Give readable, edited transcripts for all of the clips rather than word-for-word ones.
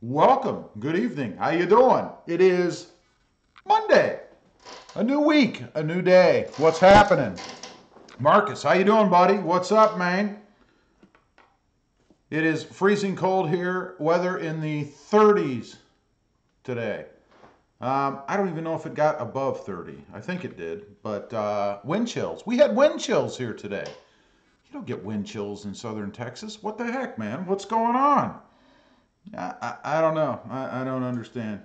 Welcome. Good evening. How you doing? It is Monday. A new week, a new day. What's happening? Marcus, how you doing, buddy? What's up, man? It is freezing cold here. Weather in the 30s today. I don't even know if it got above 30. I think it did. But wind chills. We had wind chills here today. You don't get wind chills in southern Texas. What the heck, man? What's going on? I don't know. I don't understand.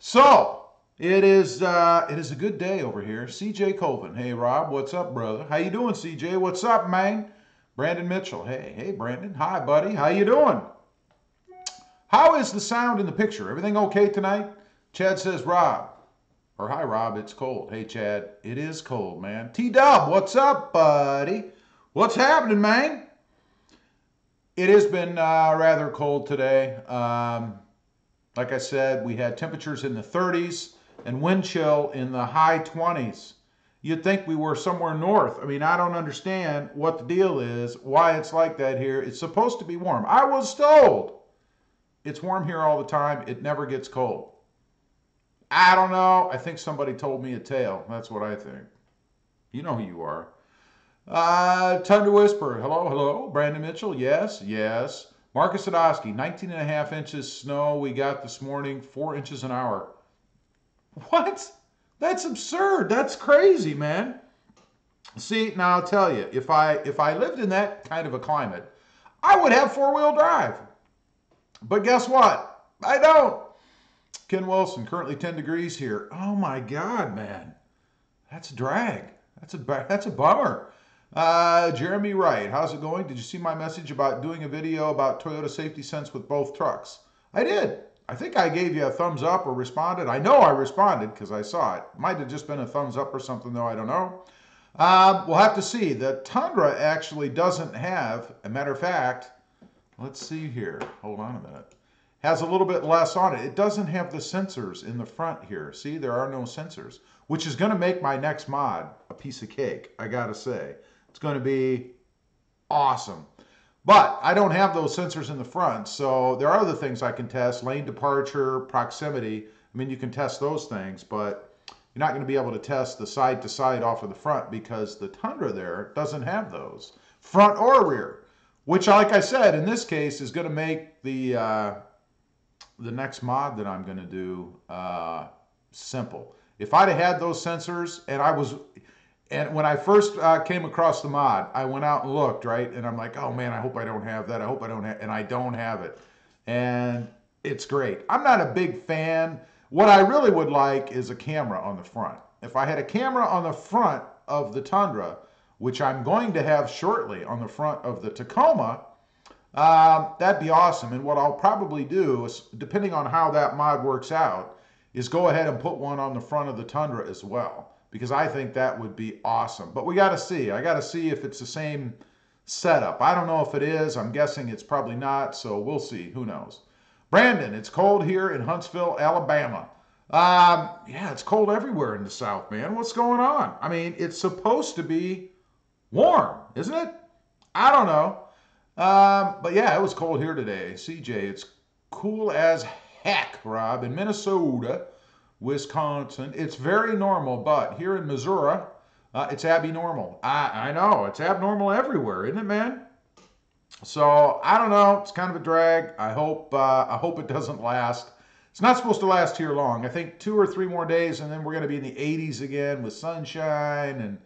So it is a good day over here. CJ Colvin. Hey Rob, what's up, brother? How you doing, CJ? What's up, man? Brandon Mitchell. Hey Brandon. Hi, buddy. How you doing? How is the sound in the picture? Everything okay tonight? Chad says, Rob. Or hi, Rob. It's cold. Hey, Chad. It is cold, man. T-Dub, what's up, buddy? What's happening, man? It has been rather cold today. Like I said, we had temperatures in the 30s and wind chill in the high 20s. You'd think we were somewhere north. I mean, I don't understand what the deal is, why it's like that here. It's supposed to be warm. I was told it's warm here all the time. It never gets cold. I don't know. I think somebody told me a tale. That's what I think. You know who you are. Tundra Whisper, hello. Brandon Mitchell, yes. Marcus Sadowski, 19 and a half inches snow we got this morning, 4 inches an hour. What? That's absurd. That's crazy, man. See, now I'll tell you, if I lived in that kind of a climate, I would have four-wheel drive. But guess what? I don't. Ken Wilson, currently 10 degrees here. Oh my God, man. That's a drag. That's a bummer. Jeremy Wright, how's it going? Did you see my message about doing a video about Toyota Safety Sense with both trucks? I did. I think I gave you a thumbs up or responded. I know I responded because I saw it. Might have just been a thumbs up or something, though. I don't know. We'll have to see. The Tundra actually doesn't have, a matter of fact, let's see here. Hold on a minute. Has a little bit less on it. It doesn't have the sensors in the front here. See, there are no sensors, which is going to make my next mod a piece of cake, I got to say. It's going to be awesome. But I don't have those sensors in the front, so there are other things I can test. Lane departure, proximity. I mean, you can test those things, but you're not going to be able to test the side-to-side off of the front because the Tundra there doesn't have those, front or rear, which, like I said, in this case is going to make the next mod that I'm going to do simple. If I'd have had those sensors and when I first came across the mod, I went out and looked, right? And I'm like, oh man, I hope I don't have that. I hope I don't have, and I don't have it. And it's great. I'm not a big fan. What I really would like is a camera on the front. If I had a camera on the front of the Tundra, which I'm going to have shortly on the front of the Tacoma, that'd be awesome. And what I'll probably do is, depending on how that mod works out, is go ahead and put one on the front of the Tundra as well, because I think that would be awesome. But we got to see. I got to see if it's the same setup. I don't know if it is. I'm guessing it's probably not, so we'll see. Who knows? Brandon, it's cold here in Huntsville, Alabama. Yeah, it's cold everywhere in the South, man. What's going on? I mean, it's supposed to be warm, isn't it? I don't know. But yeah, it was cold here today. CJ, it's cool as heck, Rob, in Minnesota, Wisconsin. It's very normal, but here in Missouri, it's abnormal. I know, it's abnormal everywhere, isn't it, man? So, I don't know. It's kind of a drag. I hope it doesn't last. It's not supposed to last here long. I think 2 or 3 more days, and then we're going to be in the 80s again with sunshine and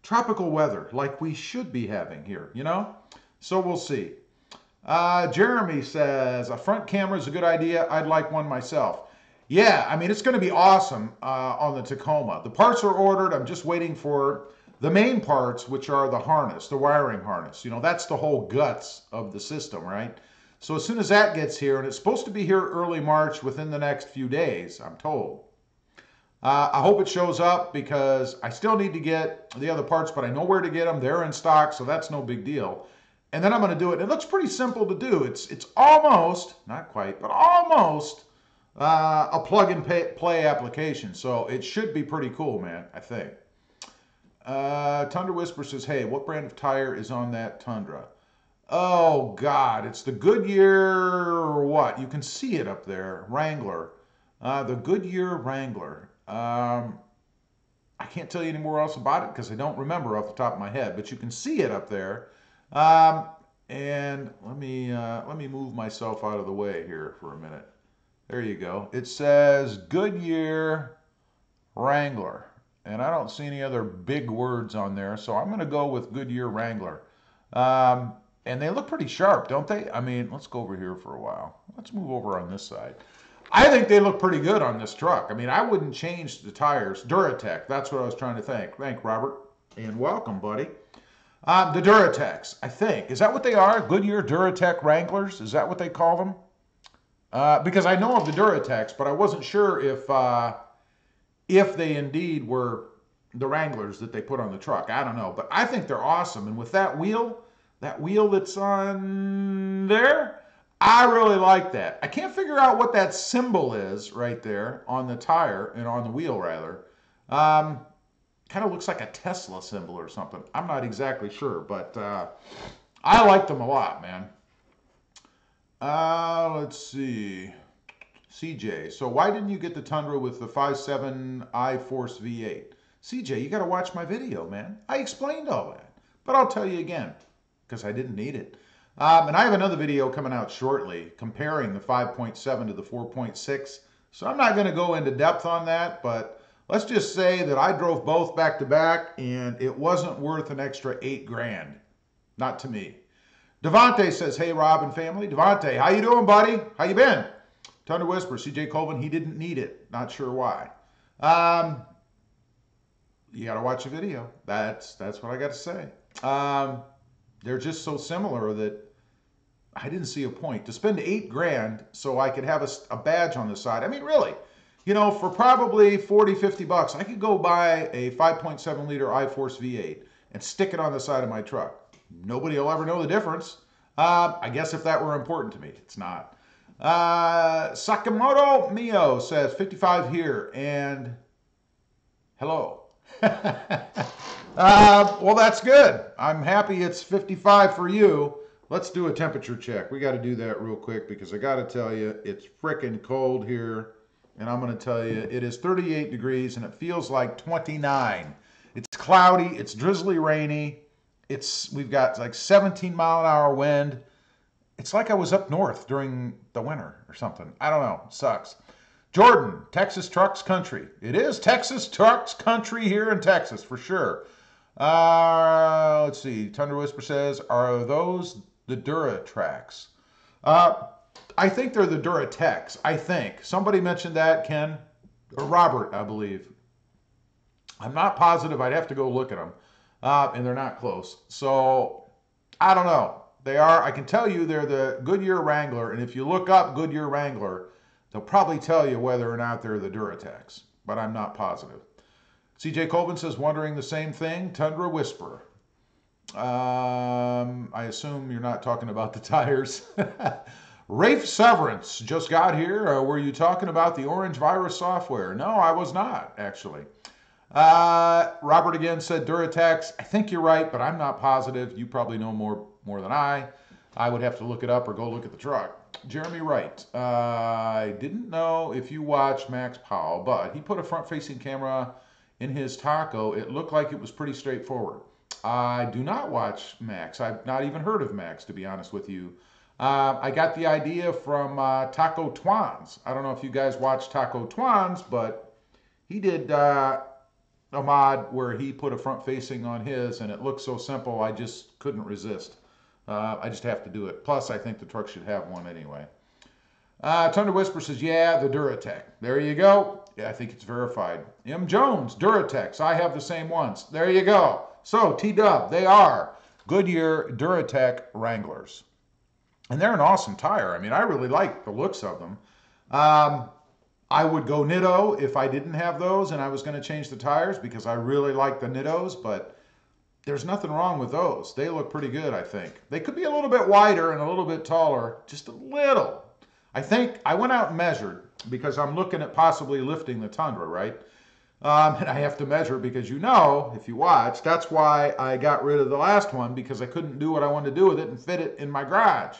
tropical weather like we should be having here, you know? So we'll see. Jeremy says, a front camera is a good idea. I'd like one myself. Yeah, I mean, it's going to be awesome on the Tacoma. The parts are ordered. I'm just waiting for the main parts, which are the harness, the wiring harness. You know, that's the whole guts of the system, right? So as soon as that gets here, and it's supposed to be here early March within the next few days, I'm told. I hope it shows up because I still need to get the other parts, but I know where to get them. They're in stock, so that's no big deal. And then I'm going to do it. It looks pretty simple to do. It's almost, not quite, but almost a plug-and-play application. So it should be pretty cool, man, I think. Tundra Whisper says, hey, what brand of tire is on that Tundra? Oh God, it's the Goodyear what? You can see it up there, Wrangler. The Goodyear Wrangler. I can't tell you any more else about it because I don't remember off the top of my head, but you can see it up there. Um, and let me move myself out of the way here for a minute. There you go. It says Goodyear Wrangler, and I don't see any other big words on there, so I'm going to go with Goodyear Wrangler. Um, and they look pretty sharp, don't they? I mean, let's go over here for a while. Let's move over on this side. I think they look pretty good on this truck. I mean, I wouldn't change the tires. Duratec, that's what I was trying to think. Thank Robert, and welcome, buddy. The Duratecs, I think. Is that what they are? Goodyear Duratec Wranglers? Is that what they call them? Because I know of the Duratecs, but I wasn't sure if they indeed were the Wranglers that they put on the truck. I don't know, but I think they're awesome. And with that wheel that's on there, I really like that. I can't figure out what that symbol is right there on the tire and on the wheel rather. Kind of looks like a Tesla symbol or something. I'm not exactly sure, but I like them a lot, man. Let's see. CJ, so why didn't you get the Tundra with the 5.7 iForce V8? CJ, you got to watch my video, man. I explained all that, but I'll tell you again because I didn't need it. And I have another video coming out shortly comparing the 5.7 to the 4.6. So I'm not going to go into depth on that, but let's just say that I drove both back to back and it wasn't worth an extra 8 grand. Not to me. Devontae says, hey, Rob and family. Devontae, how you doing, buddy? How you been? Thunder Whisper, CJ Colvin, he didn't need it. Not sure why. You got to watch the video. That's what I got to say. They're just so similar that I didn't see a point to spend 8 grand so I could have a badge on the side. I mean, really, you know, for probably 40, 50 bucks, I could go buy a 5.7 liter iForce V8 and stick it on the side of my truck. Nobody will ever know the difference. I guess if that were important to me, it's not. Sakamoto Mio says 55 here and hello. Well, that's good. I'm happy it's 55 for you. Let's do a temperature check. We got to do that real quick because I got to tell you, it's freaking cold here. And I'm going to tell you, it is 38 degrees and it feels like 29. It's cloudy. It's drizzly rainy. We've got like 17-mile-an-hour wind. It's like I was up north during the winter or something. I don't know. It sucks. Jordan, Texas Trucks Country. It is Texas Trucks Country here in Texas for sure. Let's see. Thunder Whisper says, are those the Duratracs? I think they're the Duratecs. I think. Somebody mentioned that, Ken. Or Robert, I believe. I'm not positive. I'd have to go look at them. And they're not close. So, I don't know. They are, I can tell you they're the Goodyear Wrangler, and if you look up Goodyear Wrangler, they'll probably tell you whether or not they're the Duratecs, but I'm not positive. CJ Colvin says, wondering the same thing, Tundra Whisper. I assume you're not talking about the tires. Rafe Severance just got here. Were you talking about the orange virus software? No, I was not, actually. Robert again said Duratecs. I think you're right, but I'm not positive. You probably know more than I. I would have to look it up or go look at the truck. Jeremy Wright. I didn't know if you watched Max Powell, but he put a front-facing camera in his Taco. It looked like it was pretty straightforward. I do not watch Max. I've not even heard of Max, to be honest with you. I got the idea from Taco Twans. I don't know if you guys watch Taco Twans, but he did a mod where he put a front facing on his, and it looked so simple I just couldn't resist. I just have to do it. Plus, I think the truck should have one anyway. Thunder Whisper says, yeah, the Duratec. There you go. Yeah, I think it's verified. M. Jones, Duratecs. I have the same ones. There you go. So, T-Dub, they are Goodyear Duratec Wranglers. And they're an awesome tire. I mean, I really like the looks of them. I would go Nitto if I didn't have those and I was going to change the tires because I really like the Nittos, but there's nothing wrong with those. They look pretty good, I think. They could be a little bit wider and a little bit taller, just a little. I think I went out and measured because I'm looking at possibly lifting the Tundra, right? And I have to measure because if you watch, that's why I got rid of the last one, because I couldn't do what I wanted to do with it and fit it in my garage.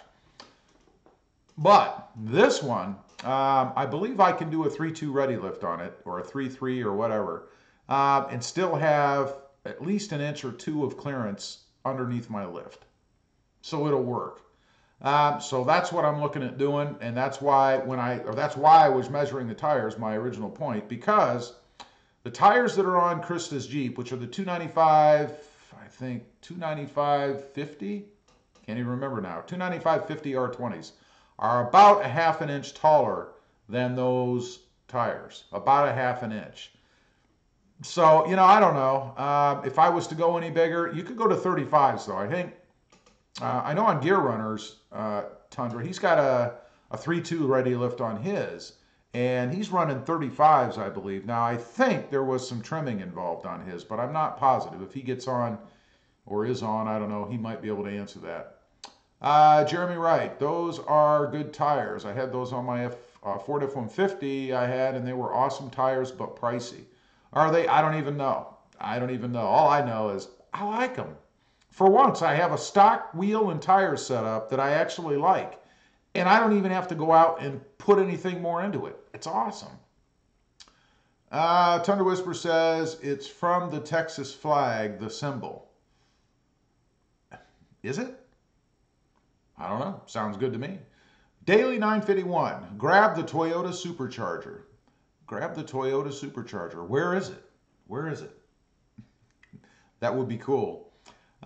But this one, I believe I can do a 3.2 ready lift on it, or a 3.3 or whatever, and still have at least an inch or two of clearance underneath my lift. So it'll work. So that's what I'm looking at doing, and that's why I was measuring the tires, my original point, because the tires that are on Krista's Jeep, which are the 295, I think 295/50, can't even remember now, 295/50 R20s, are about a half an inch taller than those tires, about a half an inch. So, I don't know. If I was to go any bigger, you could go to 35s though. I think, I know on Gear Runners, Tundra, he's got a 3.2 ready lift on his, and he's running 35s, I believe. Now, I think there was some trimming involved on his, but I'm not positive. If he gets on or is on, I don't know, he might be able to answer that. Jeremy Wright, those are good tires. I had those on my Ford F-150 I had, and they were awesome tires, but pricey. Are they? I don't even know. All I know is I like them. For once, I have a stock wheel and tire setup that I actually like, and I don't even have to go out and put anything more into it. It's awesome. Thunder Whisper says it's from the Texas flag, the symbol. Is it? I don't know. Sounds good to me. Daily 951. Grab the Toyota Supercharger. Grab the Toyota Supercharger. Where is it? That would be cool.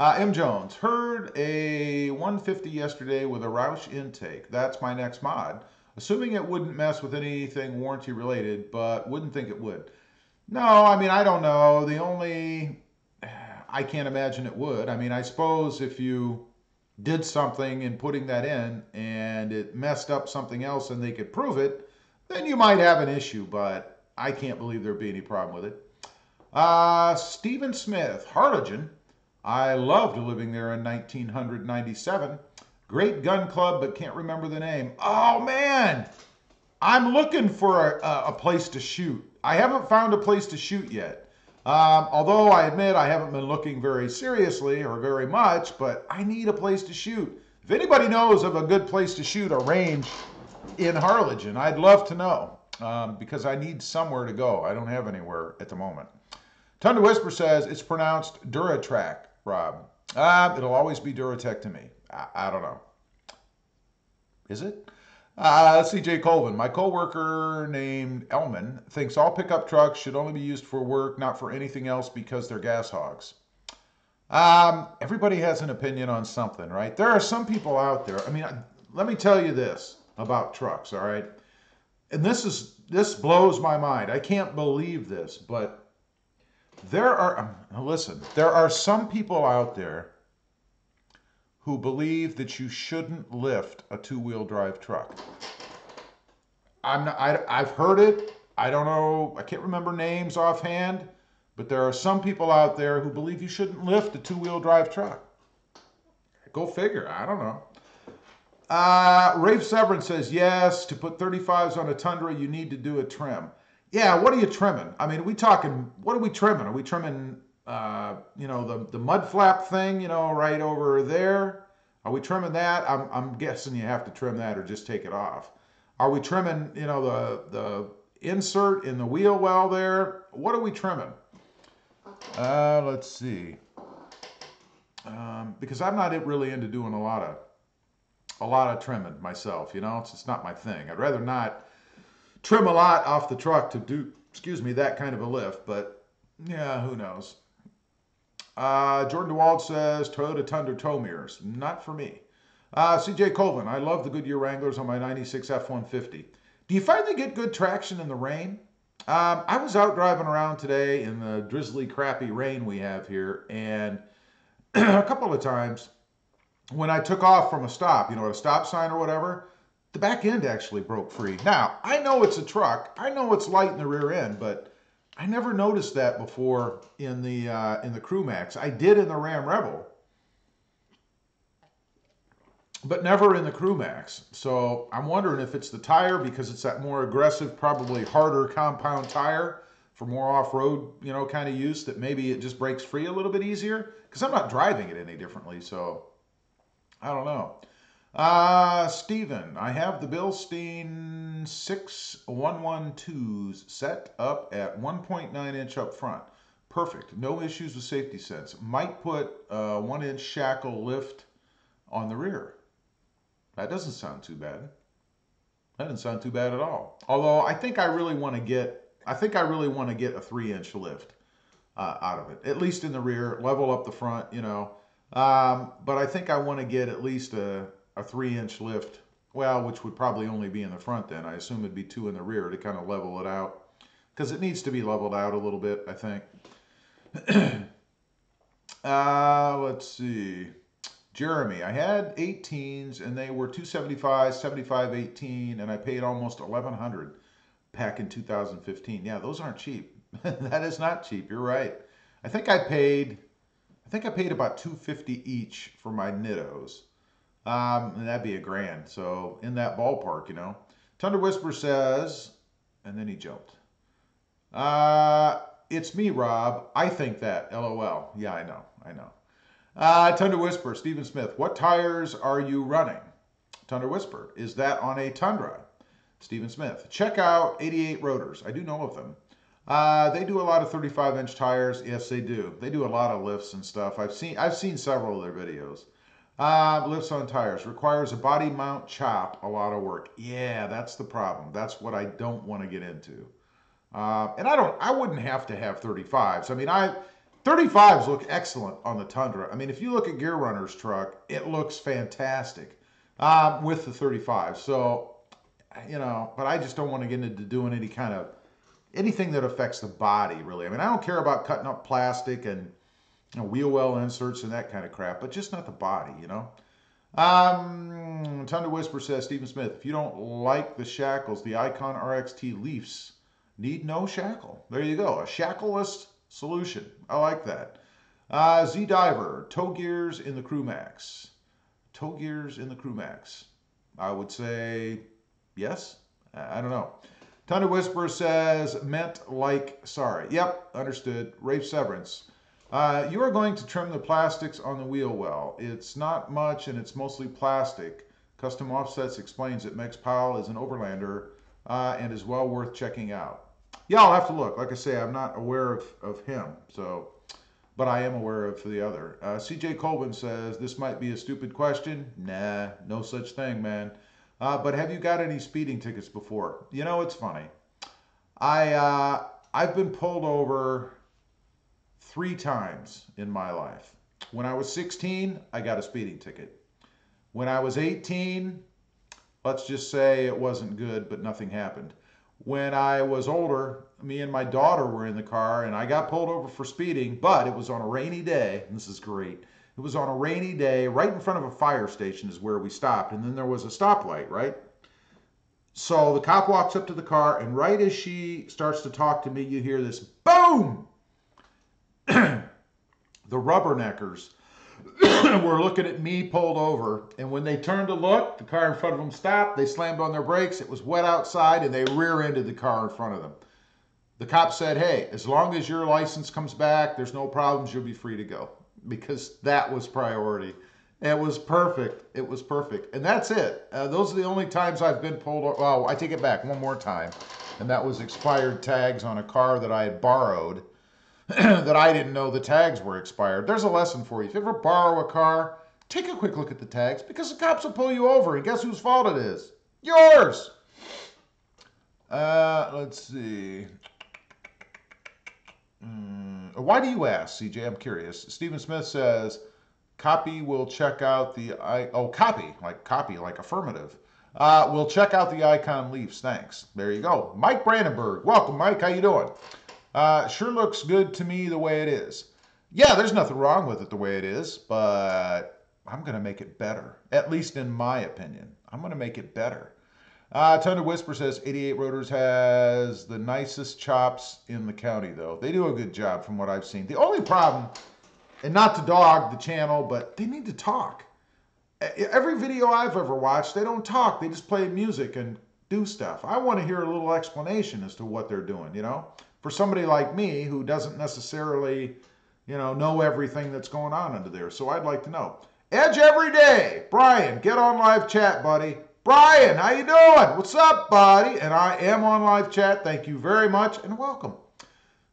M. Jones. Heard a 150 yesterday with a Roush intake. That's my next mod. Assuming it wouldn't mess with anything warranty related, but wouldn't think it would. No, I don't know. I can't imagine it would. I suppose if you did something in putting that in and it messed up something else and they could prove it, then you might have an issue, but I can't believe there'd be any problem with it. Stephen Smith, Harlingen. I loved living there in 1997. Great gun club, but can't remember the name. Oh, man! I'm looking for a place to shoot. I haven't found a place to shoot yet. Although I admit I haven't been looking very seriously or very much, but I need a place to shoot. If anybody knows of a good place to shoot a range in Harlingen, I'd love to know, because I need somewhere to go. I don't have anywhere at the moment. Thunder Whisper says it's pronounced Duratrack, Rob. It'll always be Duratec to me. I don't know. Is it? CJ Colvin, my coworker named Elman thinks all pickup trucks should only be used for work, not for anything else, because they're gas hogs. Everybody has an opinion on something, right? There are some people out there. Let me tell you this about trucks, all right? And this blows my mind. I can't believe this, but there are some people out there who believe that you shouldn't lift a two-wheel drive truck. I've heard it. I don't know. I can't remember names offhand, but there are some people out there who believe you shouldn't lift a two-wheel drive truck. Go figure. I don't know. Rafe Severin says, yes, to put 35s on a Tundra, you need to do a trim. Yeah, what are you trimming? What are we trimming? Are we trimming, the mud flap thing, right over there? Are we trimming that? I'm guessing you have to trim that or just take it off. Are we trimming, the insert in the wheel well there? What are we trimming? Let's see. Because I'm not really into doing a lot of trimming myself, it's just not my thing. I'd rather not trim a lot off the truck to do, that kind of a lift, but yeah, who knows. Jordan DeWald says Toyota Tundra tow mirrors. Not for me. CJ Colvin, I love the Goodyear Wranglers on my 96 F-150. Do you find they get good traction in the rain? I was out driving around today in the drizzly, crappy rain we have here, and a couple of times when I took off from a stop, at a stop sign or whatever, the back end actually broke free. Now, I know it's a truck. I know it's light in the rear end, but I never noticed that before in the Crew Max. I did in the Ram Rebel, but never in the Crew Max. So I'm wondering if it's the tire, because it's that more aggressive, probably harder compound tire for more off-road, you know, kind of use, that maybe it just breaks free a little bit easier, because I'm not driving it any differently, so I don't know. Steven, I have the Bilstein 6112s set up at 1.9 inch up front. Perfect. No issues with safety sense. Might put a 1 inch shackle lift on the rear. That doesn't sound too bad. That doesn't sound too bad at all. Although I think I really want to get a 3 inch lift out of it, at least in the rear, level up the front, you know. But I think I want to get at least a 3 inch lift, well, which would probably only be in the front then. I assume it'd be 2 in the rear to kind of level it out, because it needs to be leveled out a little bit, I think. Let's see. Jeremy, I had 18s and they were 275, 75, 18, and I paid almost 1,100 back in 2015. Yeah, those aren't cheap. That is not cheap. You're right. I think I paid about 250 each for my Nittos. And that'd be $1,000. So in that ballpark, you know. Thunder Whisper says, and then he jumped. It's me, Rob. I think that. LOL. Yeah, I know. Thunder Whisper, Stephen Smith. What tires are you running? Thunder Whisper. Is that on a Tundra? Stephen Smith. Check out 88 Rotors. I do know of them. They do a lot of 35-inch tires. Yes, they do. They do a lot of lifts and stuff. I've seen several of their videos. Lifts on tires. Requires a body mount chop. A lot of work. Yeah, that's the problem. That's what I don't want to get into. And I wouldn't have to have 35s. I mean, 35s look excellent on the Tundra. I mean, if you look at Gear Runner's truck, it looks fantastic with the 35. So, you know, but I just don't want to get into doing anything that affects the body, really. I mean, I don't care about cutting up plastic and, you know, wheel well inserts and that kind of crap, but just not the body, you know. Thunder Whisper says, Stephen Smith, if you don't like the shackles, the Icon RXT Leafs need no shackle. There you go, a shackleless solution. I like that. Z Diver, toe gears in the Crew Max. Toe gears in the Crew Max. I would say yes. I don't know. Thunder Whisperer says, meant like sorry. Yep, understood. Rafe Severance. You are going to trim the plastics on the wheel well. It's not much and it's mostly plastic. Custom Offsets explains that Mex Powell is an overlander and is well worth checking out. Yeah, I'll have to look. Like I say, I'm not aware of him, so, but I am aware of the other. CJ Colvin says, this might be a stupid question. Nah, no such thing, man. But have you got any speeding tickets before? You know, it's funny. I've been pulled over 3 times in my life. When I was 16, I got a speeding ticket. When I was 18, let's just say it wasn't good, but nothing happened. When I was older, me and my daughter were in the car and I got pulled over for speeding, but it was on a rainy day. And this is great. It was on a rainy day right in front of a fire station is where we stopped. And then there was a stoplight, right? So the cop walks up to the car and right as she starts to talk to me, you hear this boom. The rubberneckers were looking at me pulled over, and when they turned to look, the car in front of them stopped. They slammed on their brakes. It was wet outside, and they rear-ended the car in front of them. The cop said, hey, as long as your license comes back, there's no problems, you'll be free to go, because that was priority. It was perfect. It was perfect. And that's it. Those are the only times I've been pulled over. Well, I take it back one more time, and that was expired tags on a car that I had borrowed that I didn't know the tags were expired. There's a lesson for you. If you ever borrow a car, take a quick look at the tags, because the cops will pull you over, and guess whose fault it is? Yours! Let's see. Why do you ask, CJ? I'm curious. Stephen Smith says, copy will check out the... copy, like affirmative. We'll check out the Icon Leafs. Thanks. There you go. Mike Brandenburg. Welcome, Mike. How you doing? Sure looks good to me the way it is. Yeah, there's nothing wrong with it the way it is, but I'm going to make it better. At least in my opinion. I'm going to make it better. Thunder Whisper says 88 Rotors has the nicest chops in the county, though. They do a good job from what I've seen. The only problem, and not to dog the channel, but they need to talk. Every video I've ever watched, they don't talk. They just play music and do stuff. I want to hear a little explanation as to what they're doing, you know? for somebody like me who doesn't necessarily, know everything that's going on under there. So I'd like to know. Edge every day. Brian, get on live chat, buddy. Brian, how you doing? What's up, buddy? And I am on live chat. Thank you very much and welcome.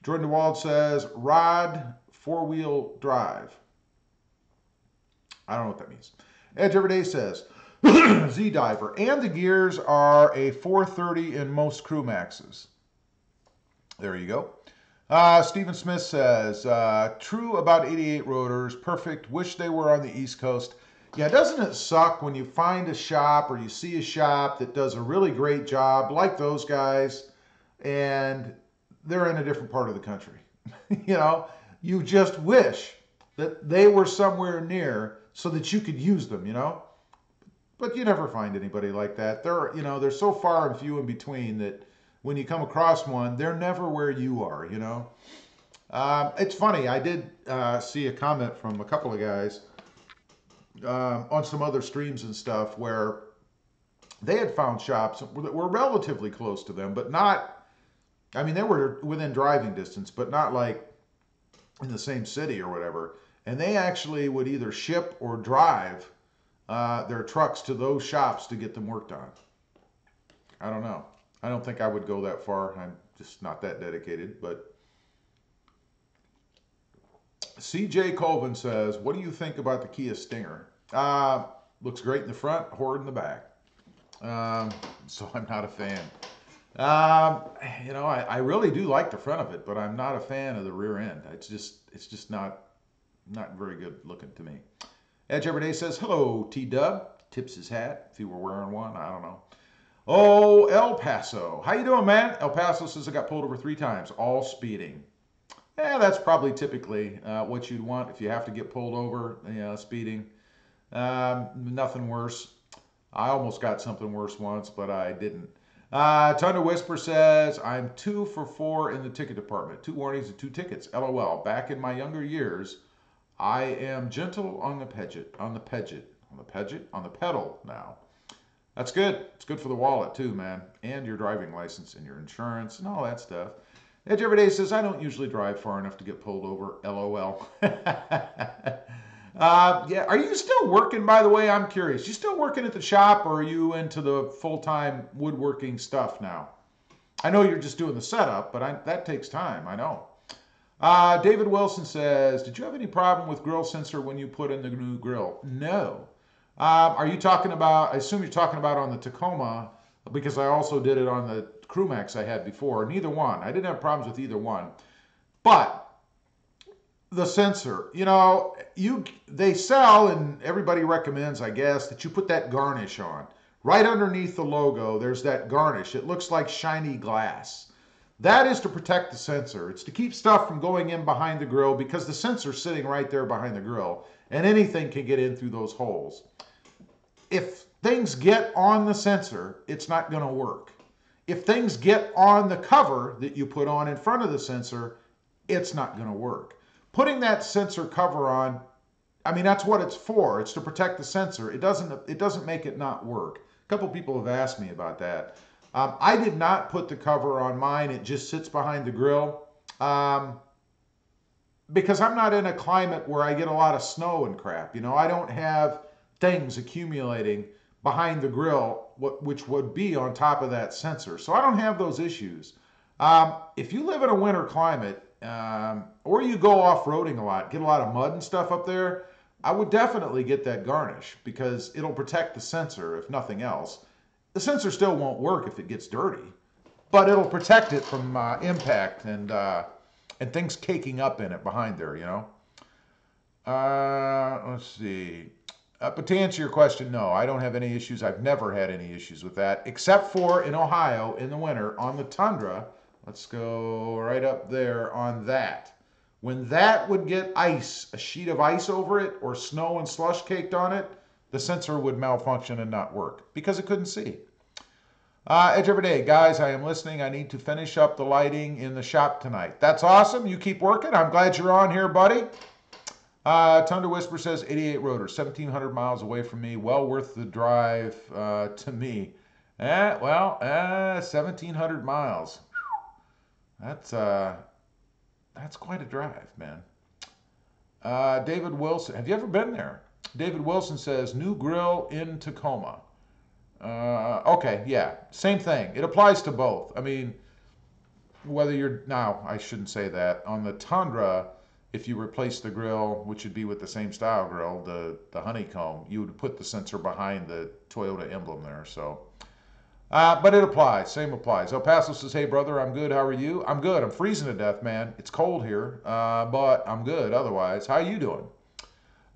Jordan DeWald says, rod, four-wheel drive. I don't know what that means. Edge every day says, Z-Diver, and the gears are a 430 in most Crew Maxes. There you go. Stephen Smith says, true about 88 rotors, perfect, wish they were on the East Coast. Yeah, doesn't it suck when you find a shop or you see a shop that does a really great job, like those guys, and they're in a different part of the country? You just wish that they were somewhere near so that you could use them, But you never find anybody like that. They're so far and few in between that when you come across one, they're never where you are, It's funny, I did see a comment from a couple of guys on some other streams and stuff where they had found shops that were relatively close to them, but not, they were within driving distance, but not like in the same city or whatever. And they actually would either ship or drive their trucks to those shops to get them worked on. I don't know. I don't think I would go that far. I'm just not that dedicated. But CJ Colvin says, what do you think about the Kia Stinger? Looks great in the front, horrid in the back. So I'm not a fan. I really do like the front of it, but I'm not a fan of the rear end. It's just not very good looking to me. Edge Everyday says, hello, T-Dub. Tips his hat if he were wearing one. I don't know. Oh, El Paso. How you doing, man? El Paso says I got pulled over 3 times, all speeding. That's probably typically what you'd want if you have to get pulled over, speeding. Nothing worse. I almost got something worse once, but I didn't. Tundra Whisper says, I'm 2 for 4 in the ticket department. 2 warnings and 2 tickets. LOL. Back in my younger years, I am gentle on the pedal now. That's good. It's good for the wallet too, man. And your driving license and your insurance and all that stuff. Edge Everyday says, I don't usually drive far enough to get pulled over. LOL. Yeah, are you still working, by the way? I'm curious. You still working at the shop, or are you into the full-time woodworking stuff now? I know you're just doing the setup, but that takes time, I know. David Wilson says, did you have any problem with grill sensor when you put in the new grill? No. Are you talking about, I assume you're talking about on the Tacoma, because I also did it on the Crew Max I had before. Neither one. I didn't have problems with either one. But the sensor, they sell, and everybody recommends, I guess, that you put that garnish on. Right underneath the logo, there's that garnish. It looks like shiny glass. That is to protect the sensor. It's to keep stuff from going in behind the grill, because the sensor's sitting right there behind the grill, and anything can get in through those holes. If things get on the sensor, it's not going to work. If things get on the cover that you put on in front of the sensor, it's not going to work. Putting that sensor cover on, that's what it's for. It's to protect the sensor. It doesn't make it not work. A couple people have asked me about that. I did not put the cover on mine. It just sits behind the grill. Because I'm not in a climate where I get a lot of snow and crap. I don't have things accumulating behind the grill, which would be on top of that sensor. So I don't have those issues. If you live in a winter climate, or you go off-roading a lot, get a lot of mud and stuff up there, I would definitely get that garnish, because it'll protect the sensor, if nothing else. The sensor still won't work if it gets dirty, but it'll protect it from impact and things caking up in it behind there, Let's see. But to answer your question, no, I don't have any issues. I've never had any issues with that, except for in Ohio in the winter on the Tundra. Let's go right up there on that. When that would get ice, a sheet of ice over it, or snow and slush caked on it, the sensor would malfunction and not work because it couldn't see. Edge Everyday, guys, I am listening. I need to finish up the lighting in the shop tonight. That's awesome. You keep working. I'm glad you're on here, buddy. Tundra Whisper says 88 rotor, 1,700 miles away from me. Well worth the drive to me. 1,700 miles. That's quite a drive, man. David Wilson, have you ever been there? David Wilson says new grill in Tacoma. Okay, yeah, same thing. It applies to both. I mean, whether you're now, I shouldn't say that. On the Tundra, if you replace the grill, which would be with the same style grill, the honeycomb, you would put the sensor behind the Toyota emblem there. So, but it applies. Same applies. El Paso says, "Hey brother, I'm good. How are you?" I'm good. I'm freezing to death, man. It's cold here, but I'm good. Otherwise, how you doing?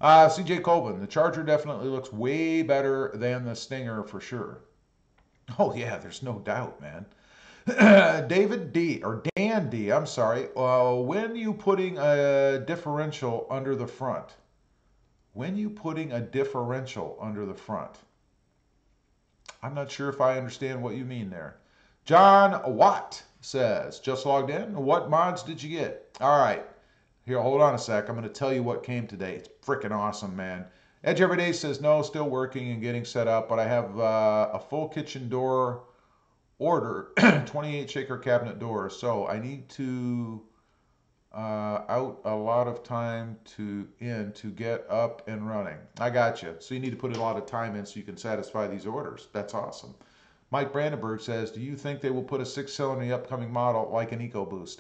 CJ Colvin, the Charger definitely looks way better than the Stinger for sure. Oh yeah, there's no doubt, man. David D or Dan D, I'm sorry. When you putting a differential under the front? When you putting a differential under the front? I'm not sure if I understand what you mean there. John Watt says, just logged in. What mods did you get? All right. Here, hold on a sec. I'm going to tell you what came today. It's freaking awesome, man. Edge Everyday says, no, still working and getting set up, but I have a full kitchen door order, 28 shaker cabinet doors. So I need to out a lot of time to get up and running. I got you. So you need to put a lot of time in so you can satisfy these orders. That's awesome. Mike Brandenburg says, do you think they will put a 6-cylinder in the upcoming model like an EcoBoost?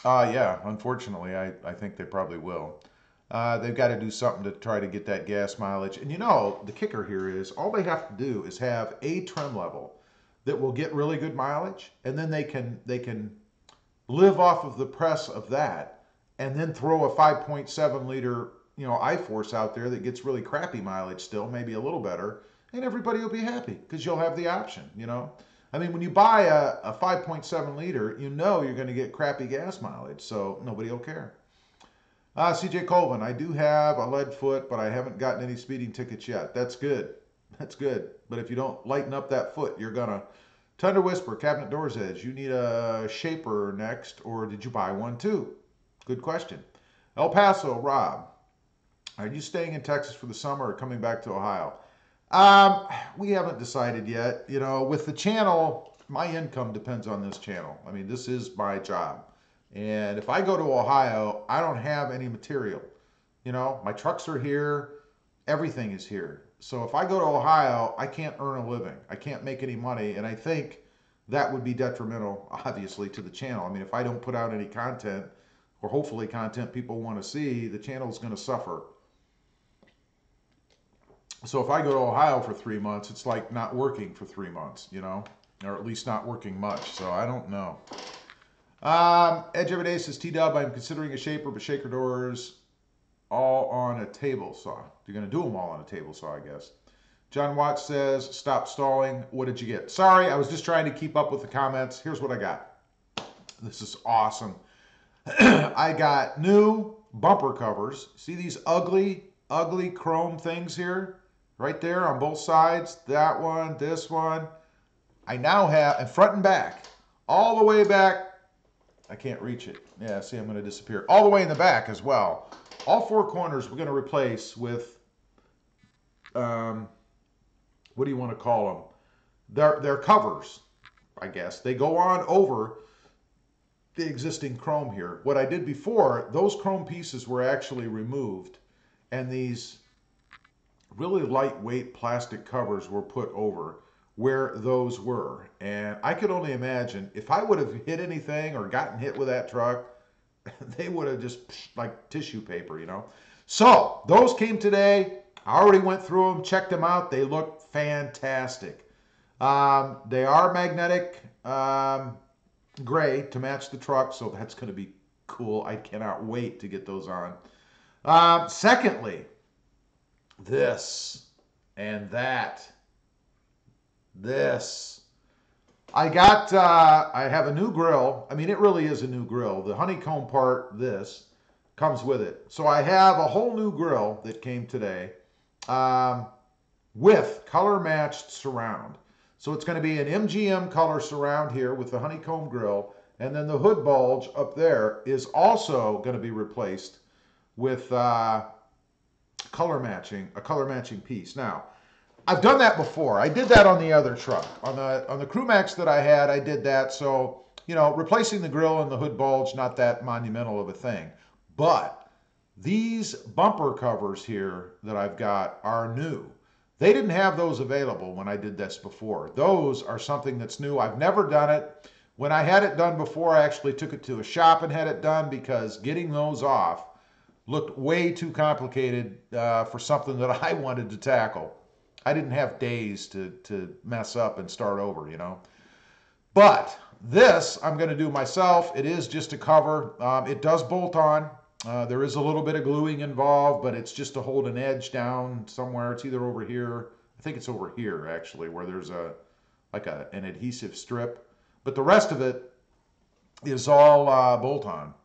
Yeah, unfortunately, I think they probably will. They've got to do something to try to get that gas mileage. And you know, the kicker here is all they have to do is have a trim level that will get really good mileage, and then they can live off of the press of that, and then throw a 5.7 liter, I-Force out there that gets really crappy mileage still, maybe a little better, and everybody will be happy because you'll have the option. I mean, when you buy a 5.7 liter, you know you're going to get crappy gas mileage, so nobody will care. CJ Colvin, I do have a lead foot, but I haven't gotten any speeding tickets yet. That's good. That's good. But if you don't lighten up that foot, you're going to. Thunder Whisper, Cabinet Doors Edge, you need a shaper next, or did you buy one too? Good question. El Paso, Rob, are you staying in Texas for the summer or coming back to Ohio? We haven't decided yet. With the channel, my income depends on this channel. I mean, this is my job. And if I go to Ohio, I don't have any material. My trucks are here. Everything is here. So if I go to Ohio, I can't earn a living. I can't make any money. And I think that would be detrimental, obviously, to the channel. I mean, if I don't put out any content, or hopefully content people want to see, the channel is going to suffer. So if I go to Ohio for 3 months, it's like not working for 3 months, or at least not working much. So I don't know. Edge Everyday says, T-Dub, I'm considering a shaper, but shaker doors all on a table saw. You're going to do them all on a table saw, I guess. John Watts says, stop stalling. What did you get? Sorry, I was just trying to keep up with the comments. Here's what I got. This is awesome. I got new bumper covers. See these ugly, ugly chrome things here? Right there on both sides. That one, this one. I now have, and front and back, all the way back. I can't reach it. Yeah, see, I'm going to disappear. All the way in the back as well. All 4 corners we're going to replace with, what do you want to call them? They're covers, I guess. They go on over the existing chrome here. What I did before, those chrome pieces were actually removed, and these really lightweight plastic covers were put over where those were. And I could only imagine if I would have hit anything or gotten hit with that truck, they would have just like tissue paper, So those came today. I already went through them, checked them out. They look fantastic. They are magnetic gray to match the truck, so that's going to be cool. I cannot wait to get those on. Secondly, this and that. This. I have a new grill. I mean, it really is a new grill. The honeycomb part, this, comes with it. So I have a whole new grill that came today with color-matched surround. So it's going to be an MGM color surround here with the honeycomb grill. And then the hood bulge up there is also going to be replaced with a color matching piece. Now, I've done that before. I did that on the other truck. On the Crew Max that I had, I did that. So, you know, replacing the grill and the hood bulge, not that monumental of a thing. But these bumper covers here that I've got are new. They didn't have those available when I did this before. Those are something that's new. I've never done it. When I had it done before, I actually took it to a shop and had it done because getting those off looked way too complicated for something that I wanted to tackle. I didn't have days to mess up and start over, you know. But this I'm going to do myself. It is just a cover. It does bolt on. There is a little bit of gluing involved, but it's just to hold an edge down somewhere. It's either over here. I think it's over here actually, where there's an adhesive strip. But the rest of it is all bolt on.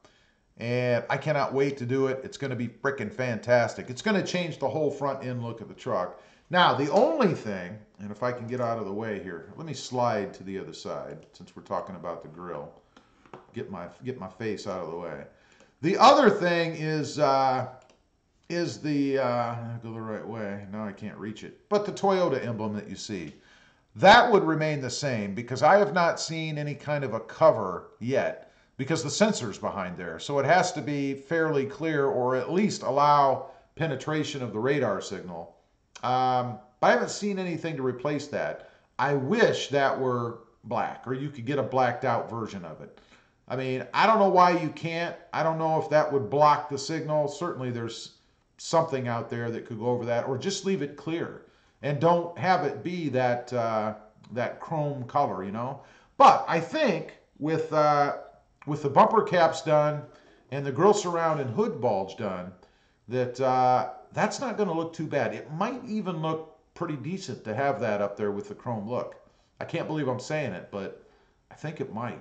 And I cannot wait to do it. It's going to be freaking fantastic. It's going to change the whole front end look of the truck. Now, the only thing, and if I can get out of the way here, let me slide to the other side since we're talking about the grill. Get my face out of the way. The other thing is the go the right way. Now I can't reach it. But the Toyota emblem that you see, that would remain the same because I have not seen any kind of a cover yet because the sensor's behind there. So it has to be fairly clear or at least allow penetration of the radar signal. But I haven't seen anything to replace that. I wish that were black or you could get a blacked out version of it. I mean, I don't know why you can't. I don't know if that would block the signal. Certainly there's something out there that could go over that, or just leave it clear and don't have it be that that chrome color, you know. But I think with the bumper caps done and the grill surround and hood bulge done, that that's not going to look too bad. It might even look pretty decent to have that up there with the chrome look. I can't believe I'm saying it, but I think it might.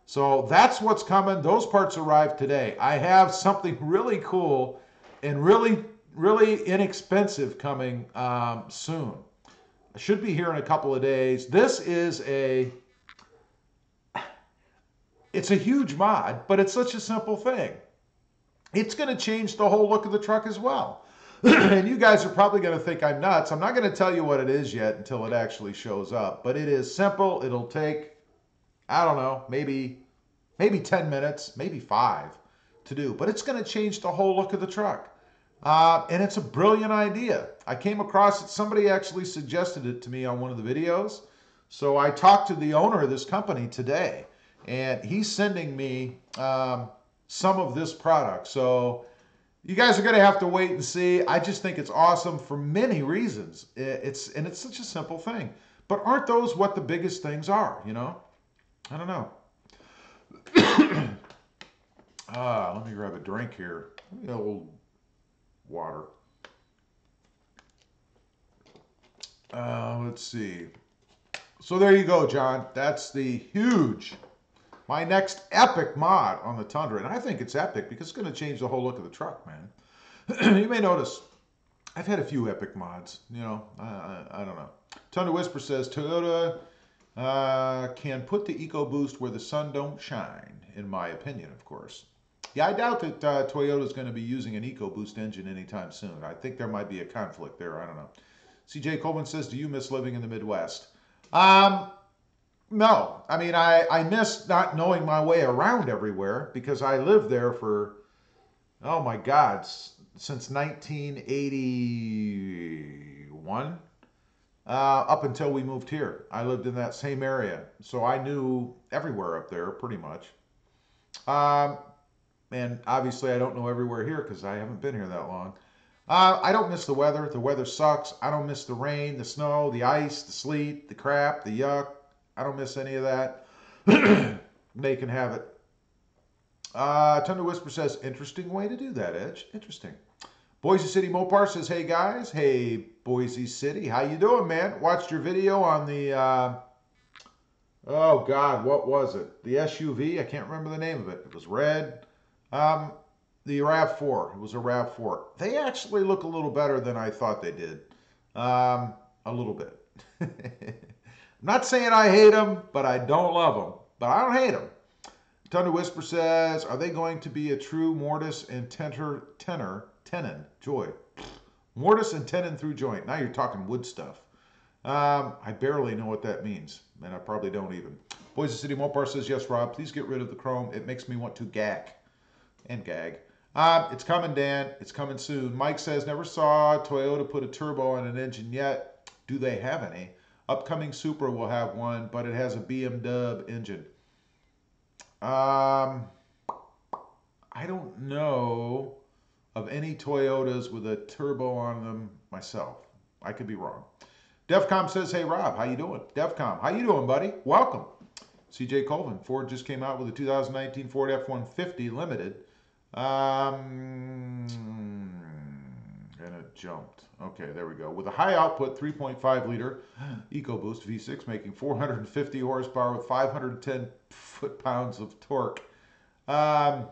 So that's what's coming. Those parts arrived today. I have something really cool and really inexpensive coming soon. I should be here in a couple of days. This is it's a huge mod, but it's such a simple thing. It's going to change the whole look of the truck as well. And you guys are probably going to think I'm nuts. I'm not going to tell you what it is yet until it actually shows up. But it is simple. It'll take, I don't know, maybe 10 minutes, maybe 5 to do. But it's going to change the whole look of the truck. And it's a brilliant idea. I came across it. Somebody actually suggested it to me on one of the videos. So I talked to the owner of this company today. And he's sending me some of this product. So you guys are going to have to wait and see. I just think it's awesome for many reasons. It's such a simple thing. But aren't those what the biggest things are, you know? I don't know. Let me grab a drink here. A little water. Let's see. So there you go, John. That's the my next epic mod on the Tundra. And I think it's epic because it's going to change the whole look of the truck, man. You may notice I've had a few epic mods. You know, I don't know. Tundra Whisper says Toyota can put the EcoBoost where the sun don't shine, in my opinion, of course. Yeah, I doubt that Toyota is going to be using an EcoBoost engine anytime soon. I think there might be a conflict there. I don't know. CJ Coleman says, do you miss living in the Midwest? No. I mean, I miss not knowing my way around everywhere because I lived there for, oh my God, since 1981. Up until we moved here. I lived in that same area. So I knew everywhere up there pretty much. And obviously I don't know everywhere here because I haven't been here that long. I don't miss the weather. The weather sucks. I don't miss the rain, the snow, the ice, the sleet, the crap, the yuck. I don't miss any of that. They can have it. Tundra Whisper says, interesting way to do that, Edge. Interesting. Boise City Mopar says, hey guys. Hey, Boise City. How you doing, man? Watched your video on the, oh God, what was it? The SUV. I can't remember the name of it. It was red. The RAV4. It was a RAV4. They actually look a little better than I thought they did. A little bit. I'm not saying I hate them, but I don't love them. But I don't hate them. Tundra Whisper says, are they going to be a true mortise and tenon joint? Mortise and tenon through joint. Now you're talking wood stuff. I barely know what that means, and I probably don't even. Boise City Mopar says, yes, Rob, please get rid of the chrome. It makes me want to gag and gag. It's coming, Dan. It's coming soon. Mike says, never saw Toyota put a turbo on an engine yet. Do they have any? Upcoming Supra will have one, but it has a BMW engine. I don't know of any Toyotas with a turbo on them myself. I could be wrong. Defcom says, hey, Rob, how you doing? Defcom, how you doing, buddy? Welcome. CJ Colvin, Ford just came out with a 2019 Ford F-150 Limited. And it jumped. Okay, there we go. With a high output 3.5 liter EcoBoost V6 making 450 horsepower with 510 foot-pounds of torque, or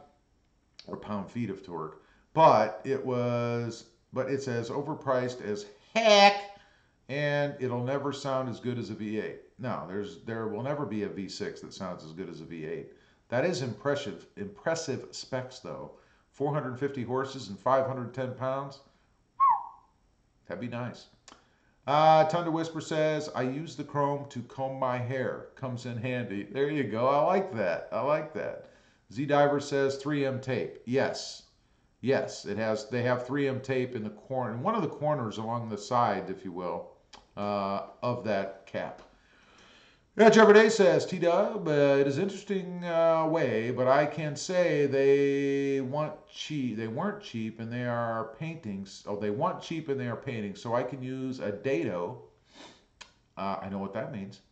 pound-feet of torque. But it's as overpriced as heck, and it'll never sound as good as a V8. No, there will never be a V6 that sounds as good as a V8. That is impressive specs though. 450 horses and 510 pounds. That'd be nice. Tundra Whisper says, I use the chrome to comb my hair. Comes in handy. There you go. I like that. I like that. Z Diver says 3M tape. Yes. Yes, it has. They have 3M tape in the corner, in one of the corners along the side, if you will, of that cap. Edge Everyday says, T-Dub, it is interesting way, but I can say they weren't cheap, and they are paintings. Oh, they want cheap and they are paintings, so I can use a dado. I know what that means.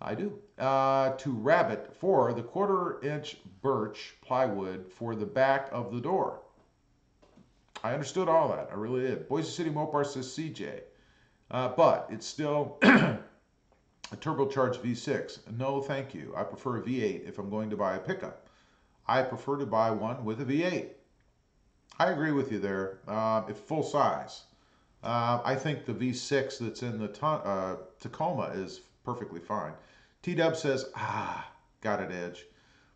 I do. To rabbit for the 1/4-inch birch plywood for the back of the door. I understood all that. I really did. Boise City Mopar says CJ. But it's still a turbocharged V6. No, thank you. I prefer a V8 if I'm going to buy a pickup. I prefer to buy one with a V8. I agree with you there. If full size. I think the V6 that's in the Tacoma is perfectly fine. T-Dub says, got it, Edge.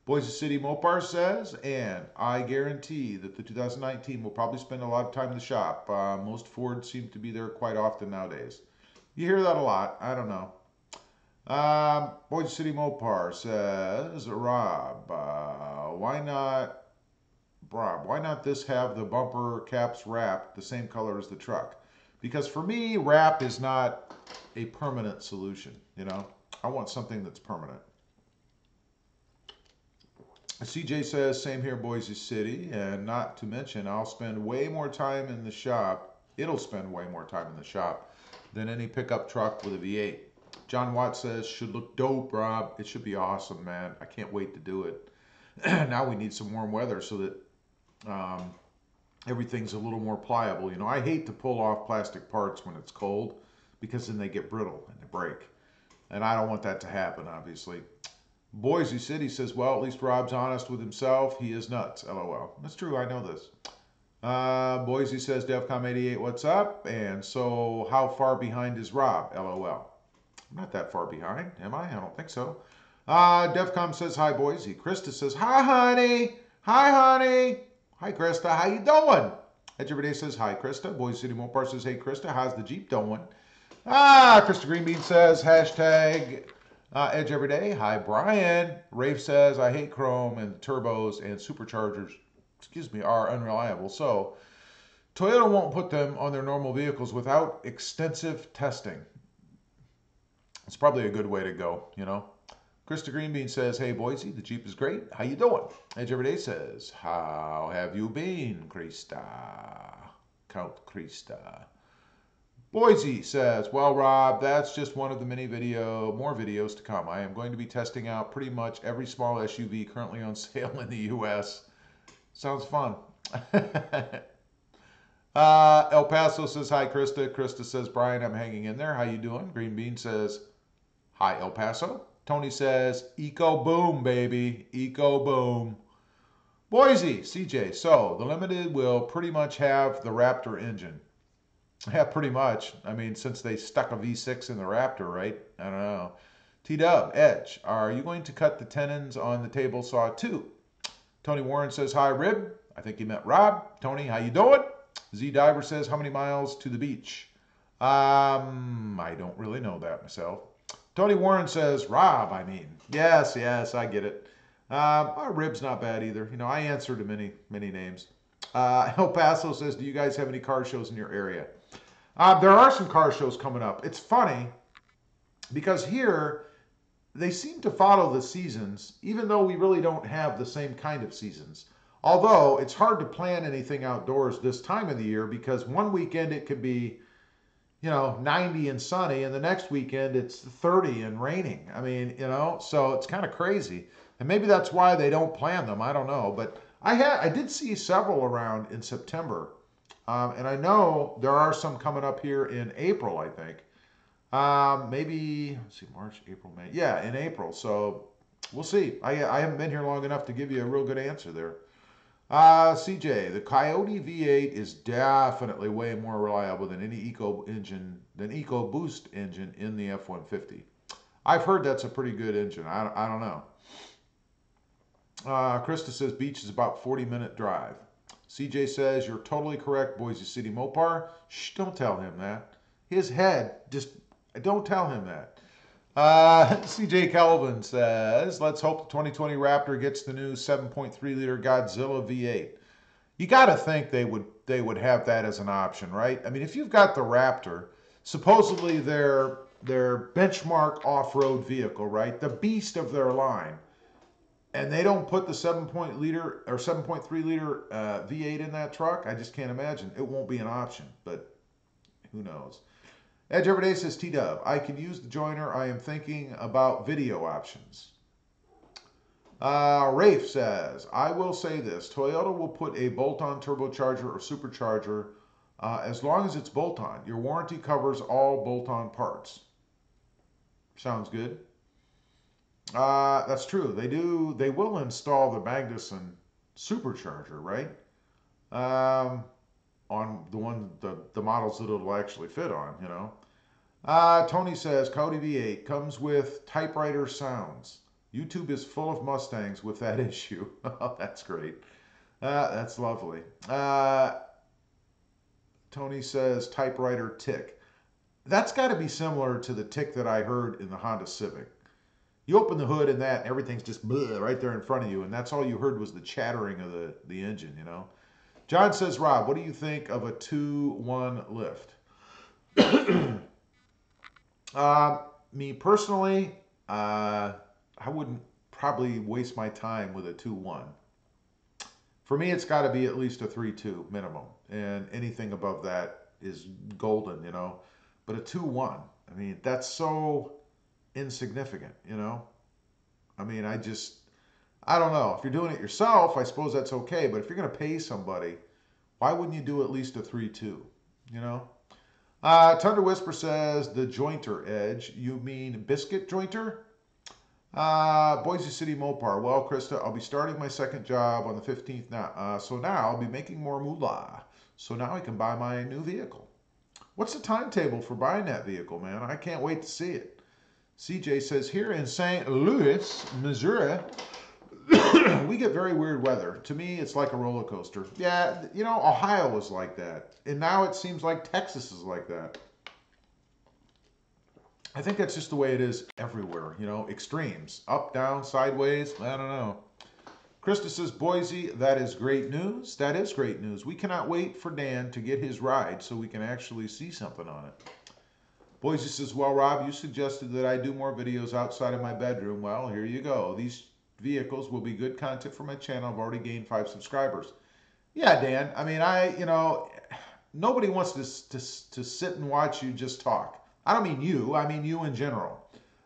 Boise City Mopar says, and I guarantee that the 2019 will probably spend a lot of time in the shop. Most Fords seem to be there quite often nowadays. You hear that a lot. I don't know. Boise City Mopar says, Rob, why not this have the bumper caps wrapped the same color as the truck? Because for me, wrap is not a permanent solution, you know? I want something that's permanent. CJ says, same here, Boise City, and not to mention, I'll spend way more time in the shop. It'll spend way more time in the shop than any pickup truck with a V8. John Watt says, should look dope, Rob. It should be awesome, man. I can't wait to do it. Now we need some warm weather so that everything's a little more pliable. You know, I hate to pull off plastic parts when it's cold because then they get brittle and they break. And I don't want that to happen, obviously. Boise City says, well, at least Rob's honest with himself. He is nuts, LOL. That's true, I know this. Boise says, Defcom88, what's up? And so, how far behind is Rob, LOL? I'm not that far behind, am I? I don't think so. Defcom says, hi, Boise. Krista says, hi, honey. Hi, honey. Hi, Krista. How you doing? Edge Everyday says, hi, Krista. Boise City Mopar says, hey, Krista, how's the Jeep doing? Krista Greenbean says, hashtag Edge Everyday. Hi, Brian. Rafe says, I hate chrome and turbos and superchargers, are unreliable. So, Toyota won't put them on their normal vehicles without extensive testing. It's probably a good way to go, you know. Krista Greenbean says, hey, Boise, the Jeep is great. How you doing? Edge Everyday says, how have you been, Krista? Count Krista. Boise says, well, Rob, that's just one of the more videos to come. I am going to be testing out pretty much every small SUV currently on sale in the U.S. Sounds fun. El Paso says, hi, Krista. Krista says, Brian, I'm hanging in there. How you doing? Green Bean says, hi, El Paso. Tony says, eco boom, baby. Eco boom. Boise, CJ. So, the Limited will pretty much have the Raptor engine. Yeah, pretty much. I mean, since they stuck a V6 in the Raptor, right? I don't know. T-Dub, Edge, are you going to cut the tenons on the table saw too? Tony Warren says, hi, Rib. I think he meant Rob. Tony, how you doing? Z Diver says, how many miles to the beach? I don't really know that myself. Tony Warren says, Rob, I mean. Yes, yes, I get it. Our rib's not bad either. You know, I answer to many, many names. El Paso says, do you guys have any car shows in your area? There are some car shows coming up. It's funny because here they seem to follow the seasons, even though we really don't have the same kind of seasons. Although it's hard to plan anything outdoors this time of the year because one weekend it could be, 90 and sunny, and the next weekend it's 30 and raining. I mean, so it's kind of crazy. And maybe that's why they don't plan them. I don't know. But I did see several around in September. And I know there are some coming up here in April, I think. Maybe, let's see, March, April, May. Yeah, in April. So we'll see. I haven't been here long enough to give you a real good answer there. CJ, the Coyote V8 is definitely way more reliable than any EcoBoost engine in the F-150. I've heard that's a pretty good engine. I don't know. Krista says beach is about 40-minute drive. CJ says you're totally correct, Boise City Mopar. Shh, don't tell him that. His head, just don't tell him that. CJ Kelvin says, let's hope the 2020 Raptor gets the new 7.3-liter Godzilla V8. You got to think they would have that as an option, right? I mean, if you've got the Raptor, supposedly their benchmark off-road vehicle, right? The beast of their line. And they don't put the 7.3-liter V8 in that truck, I just can't imagine. It won't be an option, but who knows? Edge Everyday says, T-Dub, I can use the joiner. I am thinking about video options. Rafe says, I will say this. Toyota will put a bolt-on turbocharger or supercharger as long as it's bolt-on. Your warranty covers all bolt-on parts. Sounds good. That's true. They will install the Magnuson supercharger, right? On the models that it'll actually fit on, Tony says, Coyote V8 comes with typewriter sounds. YouTube is full of Mustangs with that issue. Oh, that's great. That's lovely. Tony says, typewriter tick. That's got to be similar to the tick that I heard in the Honda Civic. You open the hood and everything's just bleh, right there in front of you, and that's all you heard was the chattering of the engine, John says, Rob, what do you think of a 2-1 lift? Me personally, I wouldn't probably waste my time with a 2-1. For me, it's got to be at least a 3-2 minimum, and anything above that is golden, But a 2-1, I mean, that's so insignificant, I mean, I don't know. If you're doing it yourself, I suppose that's okay. But if you're going to pay somebody, why wouldn't you do at least a 3-2, Thunder Whisper says, the jointer edge. You mean biscuit jointer? Boise City Mopar. Well, Krista, I'll be starting my second job on the 15th now. So now I'll be making more moolah. So now I can buy my new vehicle. What's the timetable for buying that vehicle, man? I can't wait to see it. CJ says, here in St. Louis, Missouri, we get very weird weather. To me, it's like a roller coaster. Yeah, Ohio was like that. And now it seems like Texas is like that. I think that's just the way it is everywhere, extremes. Up, down, sideways, I don't know. Krista says, Boise, that is great news. That is great news. We cannot wait for Dan to get his ride so we can actually see something on it. Boise says, well, Rob, you suggested that I do more videos outside of my bedroom. Well, here you go. These vehicles will be good content for my channel. I've already gained 5 subscribers. Yeah, Dan. I mean, nobody wants to sit and watch you just talk. I don't mean you. I mean you in general.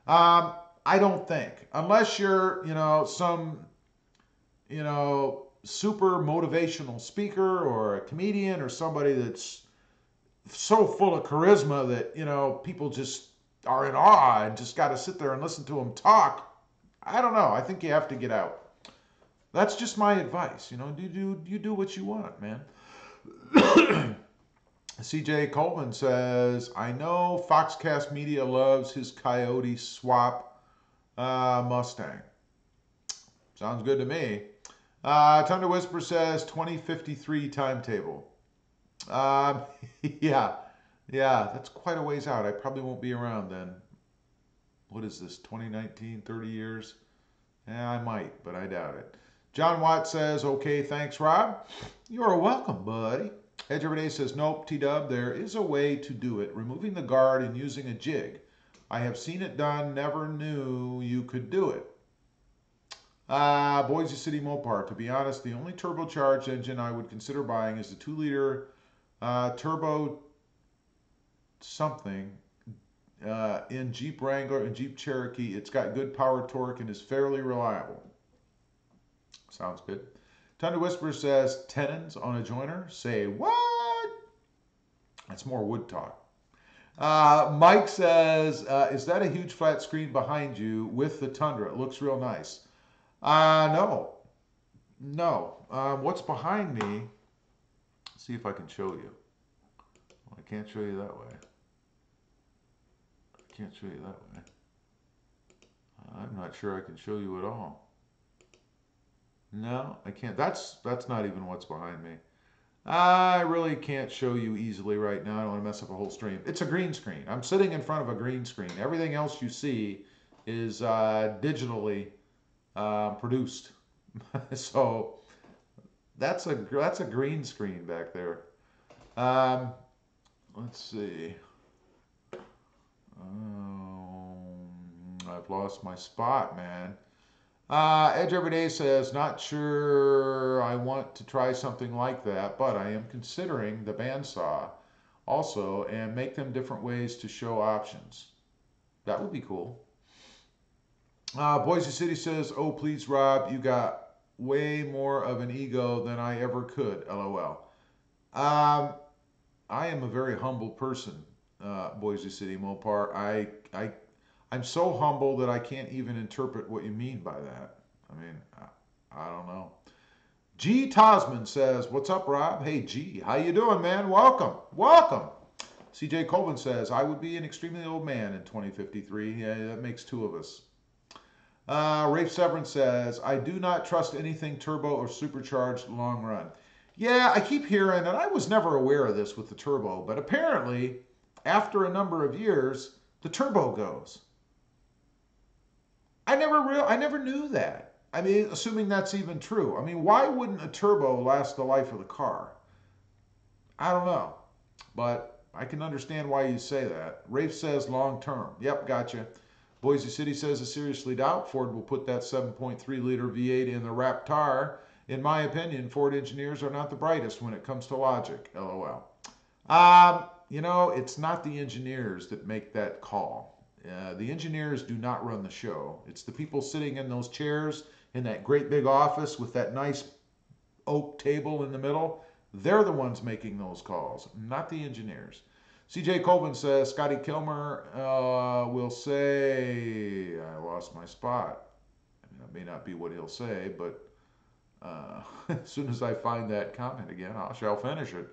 I don't think. Unless you're, some, super motivational speaker or a comedian or somebody that's so full of charisma that, people just are in awe and just got to sit there and listen to them talk. I don't know. I think you have to get out. That's just my advice. You do what you want, man. CJ Coleman says, I know Foxcast Media loves his Coyote swap Mustang. Sounds good to me. Thunder Whisper says 2053 timetable. Yeah. Yeah, that's quite a ways out. I probably won't be around then. What is this, 2019, 30 years? Yeah, I might, but I doubt it. John Watt says, okay, thanks, Rob. You're welcome, buddy. Edge Every Day says, nope, T-Dub, there is a way to do it. Removing the guard and using a jig. I have seen it done, never knew you could do it. Boise City Mopar. To be honest, the only turbocharged engine I would consider buying is the 2-liter turbo something in Jeep Wrangler and Jeep Cherokee. It's got good power torque and is fairly reliable. Sounds good. Tundra Whisper says, tenons on a joiner? Say what? That's more wood talk. Mike says, is that a huge flat screen behind you with the Tundra? It looks real nice. No. No. What's behind me? Let's see if I can show you. Well, I can't show you that way. I can't show you that way. I'm not sure I can show you at all. No, I can't. That's not even what's behind me. I really can't show you easily right now. I don't want to mess up a whole stream. It's a green screen. I'm sitting in front of a green screen. Everything else you see is digitally produced. So that's a green screen back there. Let's see. I've lost my spot, man. Edge Every Day says, not sure I want to try something like that, but I am considering the bandsaw also and make them different ways to show options. That would be cool. Boise City says, oh, please, Rob, you got way more of an ego than I ever could, LOL. I am a very humble person, Boise City Mopar. I'm so humble that I can't even interpret what you mean by that. I mean, I don't know. G. Tosman says, what's up, Rob? Hey, G, how you doing, man? Welcome. Welcome. CJ Colvin says, I would be an extremely old man in 2053. Yeah, that makes two of us. Rafe Severance says, I do not trust anything turbo or supercharged long run. Yeah, I keep hearing, and I was never aware of this with the turbo, but apparently, after a number of years, the turbo goes. I never knew that. I mean, assuming that's even true. I mean, why wouldn't a turbo last the life of the car? I don't know, but I can understand why you say that. Rafe says long term. Yep, gotcha. Boise City says, I seriously doubt Ford will put that 7.3-liter V8 in the Raptor. In my opinion, Ford engineers are not the brightest when it comes to logic, LOL. You know, it's not the engineers that make that call. The engineers do not run the show. It's the people sitting in those chairs in that great big office with that nice oak table in the middle. They're the ones making those calls, not the engineers. CJ Colvin says, Scotty Kilmer will say, I lost my spot. I mean, that may not be what he'll say, but as soon as I find that comment again, I shall finish it.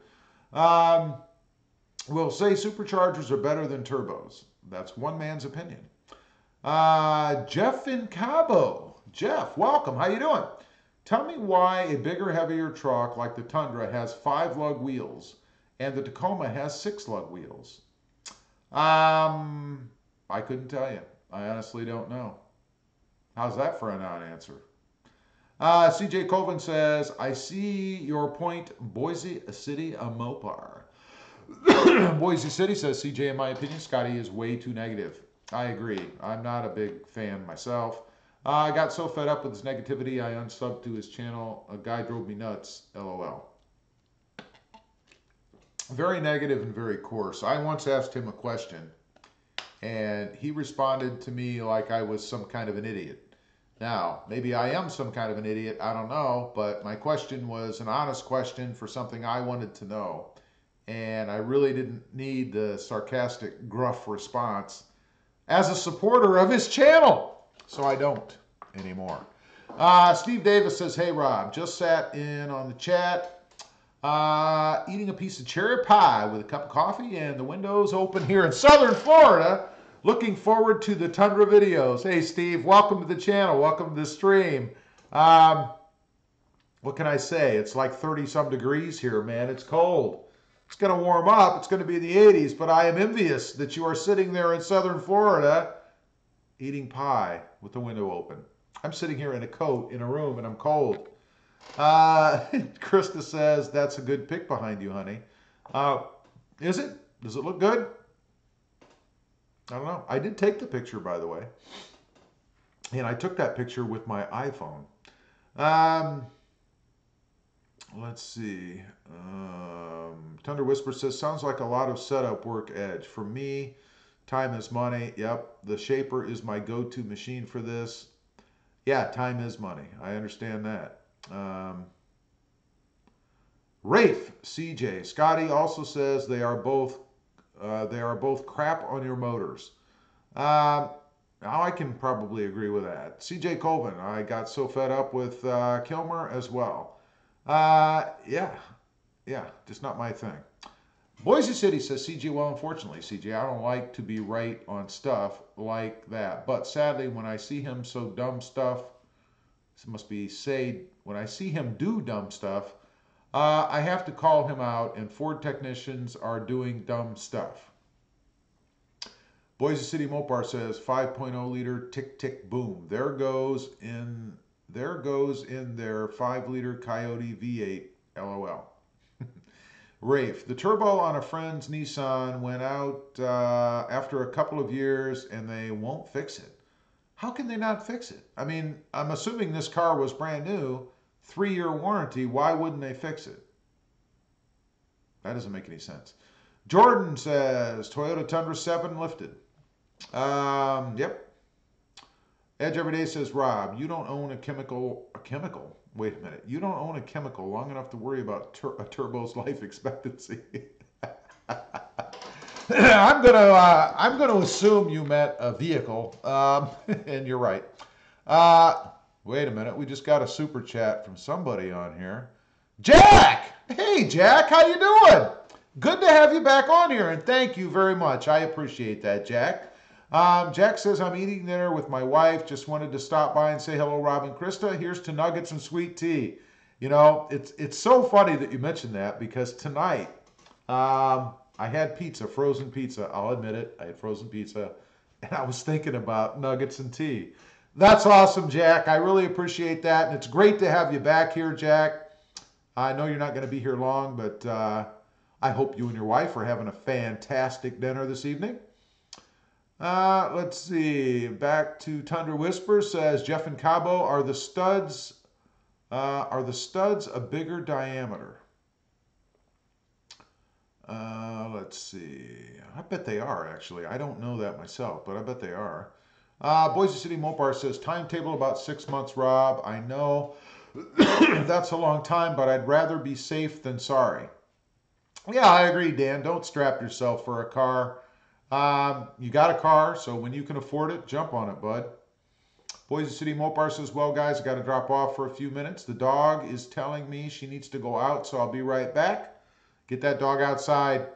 Will say superchargers are better than turbos. That's one man's opinion. Jeff in Cabo. Jeff, welcome. How you doing? Tell me why a bigger, heavier truck like the Tundra has 5-lug wheels and the Tacoma has 6-lug wheels. I couldn't tell you. I honestly don't know. How's that for a non-answer? CJ Colvin says, I see your point, Boise City a Mopar. Boise City says, CJ, in my opinion, Scotty is way too negative. I agree. I'm not a big fan myself. I got so fed up with his negativity, I unsubbed to his channel. A guy drove me nuts, LOL. Very negative and very coarse. I once asked him a question, and he responded to me like I was some kind of an idiot. Now, maybe I am some kind of an idiot, I don't know, but my question was an honest question for something I wanted to know. And I really didn't need the sarcastic, gruff response as a supporter of his channel. So I don't anymore. Steve Davis says, hey, Rob, just sat in on the chat, eating a piece of cherry pie with a cup of coffee and the windows open here in Southern Florida. Looking forward to the Tundra videos. Hey, Steve, welcome to the channel. Welcome to the stream. What can I say? It's like 30-some degrees here, man. It's cold. It's going to warm up. It's going to be in the 80s, but I am envious that you are sitting there in southern Florida eating pie with the window open. I'm sitting here in a coat in a room and I'm cold. Krista says, that's a good pic behind you, honey. Is it? Does it look good? I don't know. I did take the picture, by the way. And I took that picture with my iPhone. Let's see. Tundra Whisper says, sounds like a lot of setup work, Edge. For me, time is money. Yep. The Shaper is my go-to machine for this. Yeah, time is money. I understand that. Rafe, CJ, Scotty also says they are both crap on your motors. Now I can probably agree with that. CJ Colvin, I got so fed up with Kilmer as well. Yeah, just not my thing. Boise City says, CJ, well, unfortunately, CJ, I don't like to be right on stuff like that. But sadly, when I see him so dumb stuff, this must be say, when I see him do dumb stuff, I have to call him out, and Ford technicians are doing dumb stuff. Boise City Mopar says 5.0 liter tick tick boom. There goes in their 5-liter Coyote V8. LOL. Rafe, the turbo on a friend's Nissan went out after a couple of years and they won't fix it. How can they not fix it? I mean, I'm assuming this car was brand new, 3-year warranty. Why wouldn't they fix it? That doesn't make any sense. Jordan says Toyota Tundra 7 lifted. Yep. Edge Everyday says, Rob, you don't own a chemical. Wait a minute. You don't own a chemical long enough to worry about a turbo's life expectancy. I'm gonna assume you meant a vehicle, and you're right. Wait a minute. We just got a super chat from somebody on here. Jack! Hey, Jack. How you doing? Good to have you back on here, and thank you very much. I appreciate that, Jack. Jack says, I'm eating dinner with my wife. Just wanted to stop by and say hello, Rob and Krista. Here's to nuggets and sweet tea. You know, it's so funny that you mentioned that because tonight I had pizza, frozen pizza. I'll admit it. I had frozen pizza, and I was thinking about nuggets and tea. That's awesome, Jack. I really appreciate that, and it's great to have you back here, Jack. I know you're not going to be here long, but I hope you and your wife are having a fantastic dinner this evening. Let's see. Back to Tundra Whisper says Jeff and Cabo, are the studs a bigger diameter? Let's see. I bet they are, actually. I don't know that myself, but I bet they are. Boise City Mopar says timetable about 6 months, Rob. I know that's a long time, but I'd rather be safe than sorry. Yeah, I agree, Dan. Don't strap yourself for a car. You got a car, so when you can afford it, jump on it, bud. Boise City Mopar says, well, guys, I got to drop off for a few minutes. The dog is telling me she needs to go out, so I'll be right back. Get that dog outside.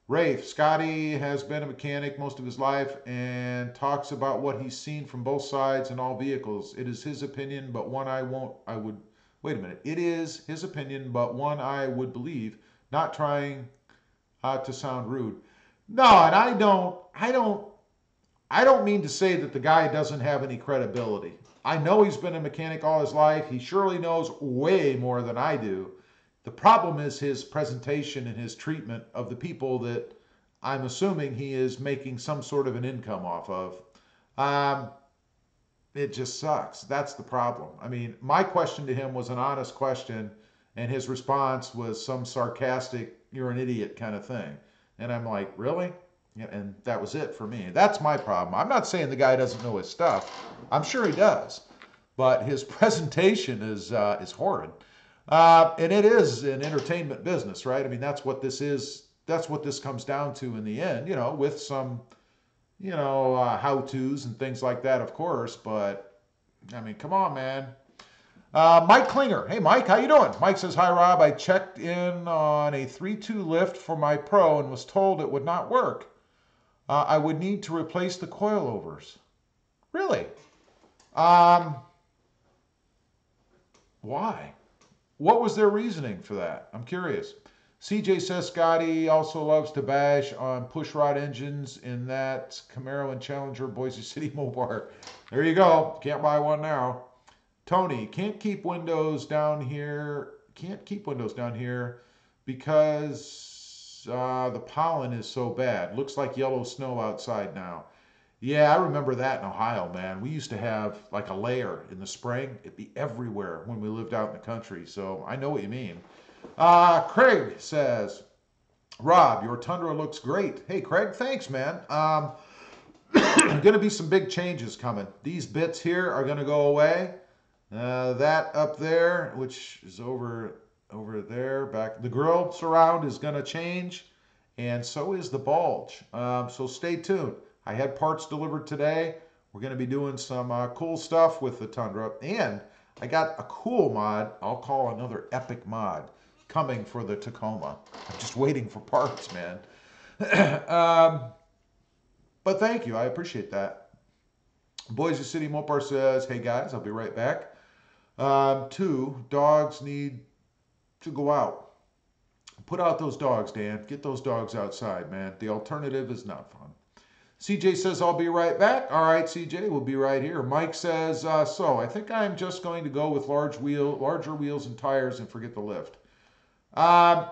Rafe, Scotty has been a mechanic most of his life and talks about what he's seen from both sides in all vehicles. It is his opinion, but one It is his opinion, but one I would believe, not trying to sound rude. No, and I don't mean to say that the guy doesn't have any credibility. I know he's been a mechanic all his life. He surely knows way more than I do. The problem is his presentation and his treatment of the people that I'm assuming he is making some sort of an income off of. It just sucks. That's the problem. I mean, my question to him was an honest question, and his response was some sarcastic, you're an idiot kind of thing. And I'm like, really? Yeah, and that was it for me. That's my problem. I'm not saying the guy doesn't know his stuff. I'm sure he does. But his presentation is horrid. And it is an entertainment business, right? I mean, that's what this is. That's what this comes down to in the end, you know, with some, how-tos and things like that, of course. But, I mean, come on, man. Mike Klinger. Hey, Mike, how you doing? Mike says, hi, Rob. I checked in on a 3.2 lift for my Pro and was told it would not work. I would need to replace the coilovers. Really? Why? What was their reasoning for that? I'm curious. CJ says Scotty also loves to bash on pushrod engines in that Camaro and Challenger Boise City Mopar. There you go. Can't buy one now. Tony, can't keep windows down here. Can't keep windows down here because the pollen is so bad. Looks like yellow snow outside now. Yeah, I remember that in Ohio, man. We used to have like a layer in the spring. It'd be everywhere when we lived out in the country. So I know what you mean. Craig says, Rob, your Tundra looks great. Hey, Craig, thanks, man. Going to be some big changes coming. These bits here are going to go away. That up there, which is over there, back. The grill surround is going to change, and so is the bulge. So stay tuned. I had parts delivered today. We're going to be doing some cool stuff with the Tundra, and I got a cool mod. I'll call another epic mod coming for the Tacoma. I'm just waiting for parts, man. But thank you. I appreciate that. Boise City Mopar says, hey guys, I'll be right back. 2, dogs need to go out. Put out those dogs, Dan. Get those dogs outside, man. The alternative is not fun. CJ says, I'll be right back. All right, CJ, we'll be right here. Mike says, so I think I'm just going to go with larger wheels and tires and forget the lift.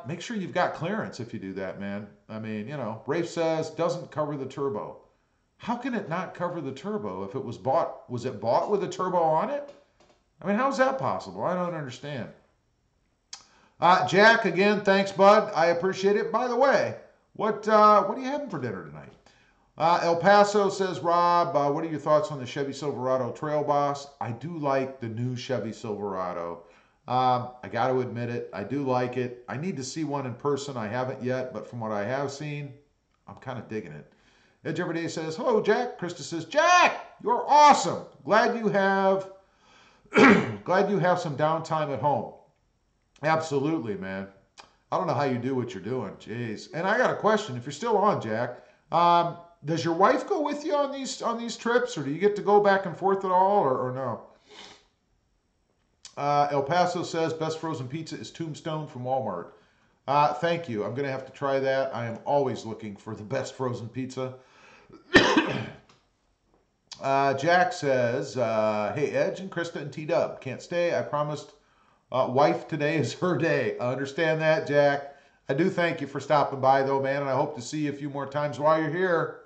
Make sure you've got clearance if you do that, man. I mean, you know, Rafe says, doesn't cover the turbo. How can it not cover the turbo if it was bought? Was it bought with a turbo on it? I mean, how's that possible? I don't understand. Jack, again, thanks, bud. I appreciate it. By the way, what are you having for dinner tonight? El Paso says, Rob, what are your thoughts on the Chevy Silverado Trail Boss? I do like the new Chevy Silverado. I got to admit it. I do like it. I need to see one in person. I haven't yet, but from what I have seen, I'm kind of digging it. Edge Everyday says, hello, Jack. Krista says, Jack, you're awesome. Glad you have some downtime at home. Absolutely, man. I don't know how you do what you're doing. Jeez. And I got a question. If you're still on, Jack, does your wife go with you on these trips, or do you get to go back and forth at all, or no? El Paso says, best frozen pizza is Tombstone from Walmart. Thank you. I'm going to have to try that. I am always looking for the best frozen pizza. Jack says, hey, Edge and Krista and T-Dub, can't stay. I promised wife today is her day. I understand that, Jack. I do thank you for stopping by, though, man, and I hope to see you a few more times while you're here.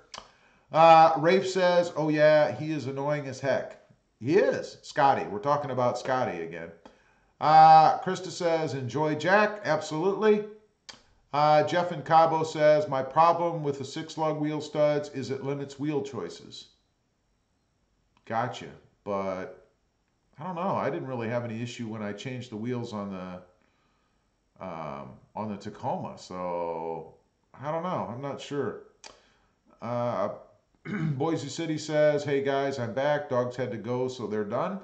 Rafe says, oh, yeah, he is annoying as heck. He is. Scotty. We're talking about Scotty again. Krista says, enjoy Jack. Absolutely. Jeff in Cabo says, my problem with the 6-lug wheel studs is it limits wheel choices. Gotcha. But I don't know. I didn't really have any issue when I changed the wheels on the Tacoma. So I don't know. I'm not sure. Boise City says, hey guys, I'm back. Dogs had to go, so they're done.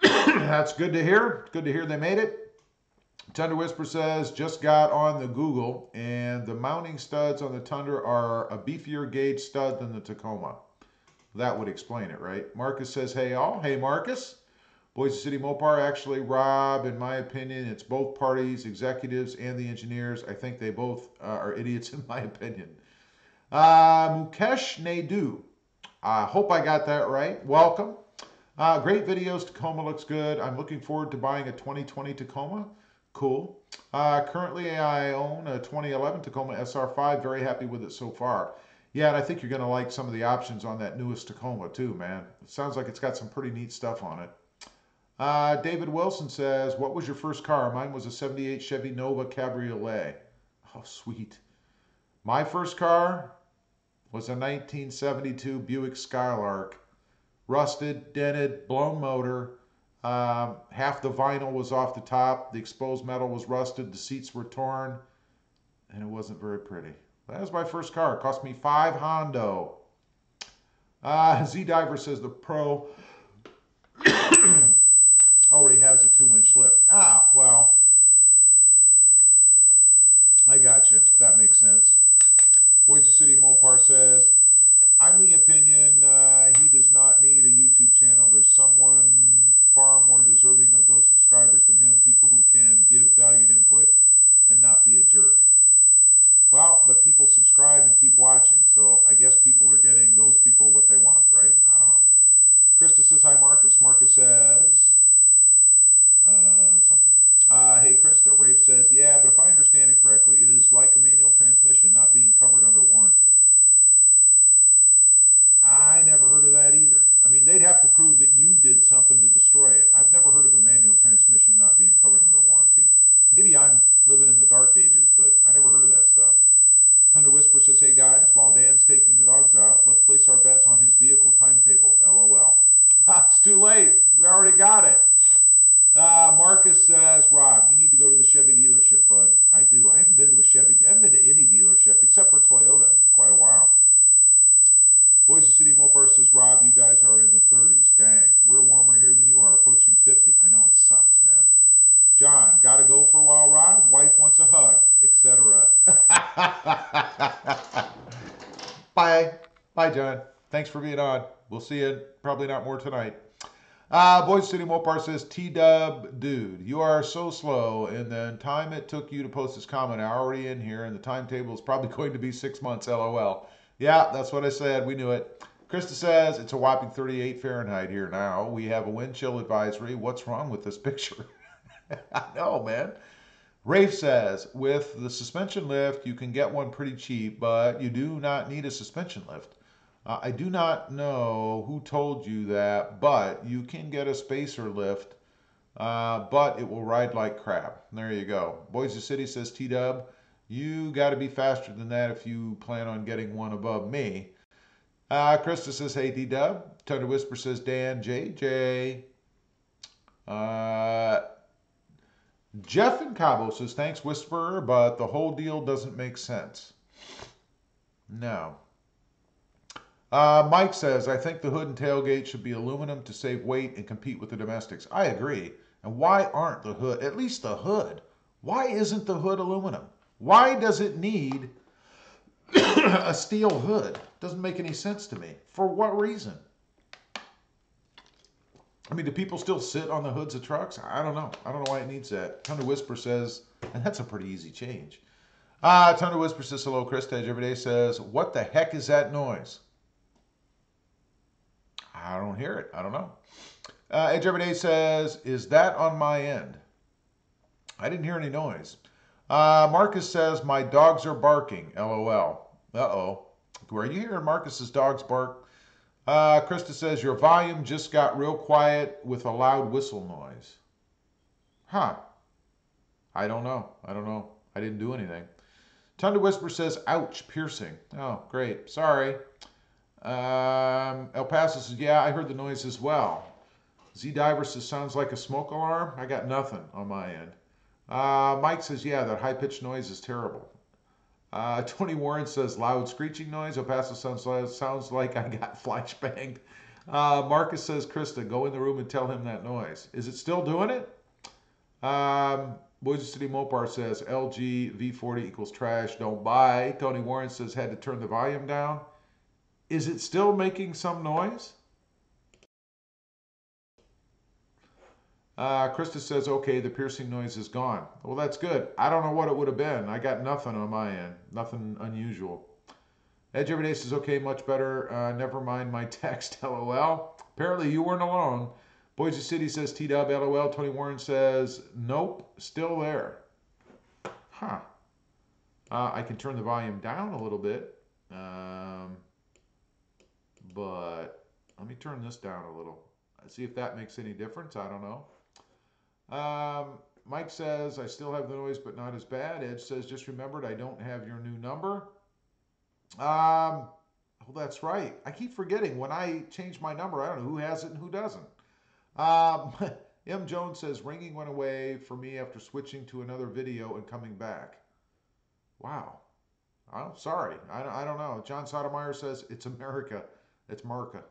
That's good to hear. Good to hear they made it. Tundra Whisper says, just got on the Google, and the mounting studs on the Tundra are a beefier gauge stud than the Tacoma. That would explain it, right? Marcus says, hey all. Hey Marcus. Boise City Mopar, actually, Rob, in my opinion, it's both parties, executives and the engineers. I think they both are idiots in my opinion. Mukesh Naidu. I hope I got that right. Welcome. Great videos. Tacoma looks good. I'm looking forward to buying a 2020 Tacoma. Cool. Currently, I own a 2011 Tacoma SR5. Very happy with it so far. Yeah, and I think you're going to like some of the options on that newest Tacoma too, man. It sounds like it's got some pretty neat stuff on it. David Wilson says, what was your first car? Mine was a 78 Chevy Nova Cabriolet. Oh, sweet. My first car was a 1972 Buick Skylark. Rusted, dented, blown motor. Half the vinyl was off the top. The exposed metal was rusted. The seats were torn. And it wasn't very pretty. That was my first car. It cost me $5 hondo. Z-Diver says the Pro already has a 2-inch lift. Ah, well, I got you. That makes sense. Boise City Mopar says, I'm the opinion he does not need a YouTube channel. There's someone far more deserving of those subscribers than him, people who can give valued input and not be a jerk. Bye. Bye, John. Thanks for being on. We'll see you probably not more tonight. Boise City Mopar says, T-Dub, dude, you are so slow. And then time it took you to post this comment, I'm already in here, and the timetable is probably going to be 6 months, LOL. Yeah, that's what I said. We knew it. Krista says, it's a whopping 38 Fahrenheit here now. We have a wind chill advisory. What's wrong with this picture? I know, man. Rafe says, with the suspension lift, you can get one pretty cheap, but you do not need a suspension lift. I do not know who told you that, but you can get a spacer lift, but it will ride like crap. There you go. Boise City says, T-Dub, you got to be faster than that if you plan on getting one above me. Krista says, hey, T-Dub. Tundra Whisper says, Dan, JJ. Jeff in Cabo says, thanks, Whisperer, but the whole deal doesn't make sense. No. Mike says, I think the hood and tailgate should be aluminum to save weight and compete with the domestics. I agree. And why aren't the hood, at least the hood, why isn't the hood aluminum? Why does it need a steel hood? Doesn't make any sense to me. For what reason? I mean, do people still sit on the hoods of trucks? I don't know. I don't know why it needs that. Tundra Whisper says, and that's a pretty easy change. Tundra Whisper says, hello, Chris. Edge Everyday says, what the heck is that noise? I don't hear it. I don't know. Edge Everyday says, is that on my end? I didn't hear any noise. Marcus says, my dogs are barking. LOL. Uh-oh. Are you hearing Marcus's dogs bark? Krista says, your volume just got real quiet with a loud whistle noise. Huh. I don't know. I don't know. I didn't do anything. Tundra Whisper says, ouch, piercing. Oh, great. Sorry. El Paso says, yeah, I heard the noise as well. Z Diver says, sounds like a smoke alarm. I got nothing on my end. Mike says, yeah, that high-pitched noise is terrible. Tony Warren says, loud screeching noise. El Paso sounds like I got flashbanged. Marcus says, Krista, go in the room and tell him that noise. Is it still doing it? Boise City Mopar says, LG V40 equals trash, don't buy. Tony Warren says, had to turn the volume down. Is it still making some noise? Krista says, okay, the piercing noise is gone. Well, that's good. I don't know what it would have been. I got nothing on my end. Nothing unusual. Edge Everyday says, okay, much better. Never mind my text, LOL. Apparently you weren't alone. Boise City says, T-Dub, LOL. Tony Warren says, nope, still there. Huh. I can turn the volume down a little bit. But let me turn this down a little. See if that makes any difference. I don't know. Mike says, I still have the noise, but not as bad. Edge says, just remembered I don't have your new number. Oh, that's right. I keep forgetting when I change my number. I don't know who has it and who doesn't. M. Jones says, ringing went away for me after switching to another video and coming back. Wow. Oh, sorry. I don't know. John Sotomayor says, it's America. It's Marca.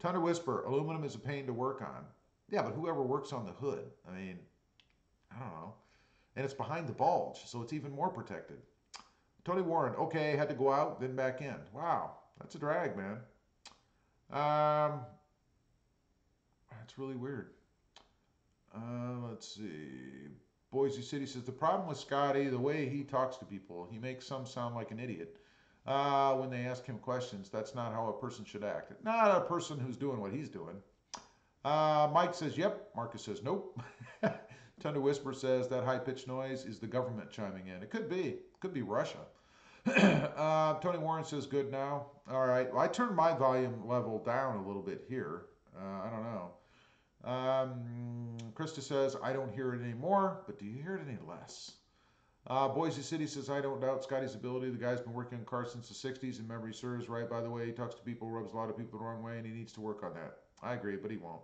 Tundra Whisper, aluminum is a pain to work on. Yeah, but whoever works on the hood, I mean, I don't know. And it's behind the bulge, so it's even more protected. Tony Warren, okay, had to go out, then back in. Wow, that's a drag, man. That's really weird. Let's see. Boise City says, the problem with Scotty, the way he talks to people, he makes some sound like an idiot. When they ask him questions, that's not how a person should act. Not a person who's doing what he's doing. Mike says, yep. Marcus says, nope. Tundra Whisper says, that high-pitched noise is the government chiming in. It could be. It could be Russia. Tony Warren says, good now. All right. Well, I turned my volume level down a little bit here. I don't know. Krista says, I don't hear it anymore, but do you hear it any less? Boise City says, I don't doubt Scotty's ability. The guy's been working on cars since the 60s, and memory serves right. By the way, he talks to people, rubs a lot of people the wrong way, and he needs to work on that. I agree, but he won't,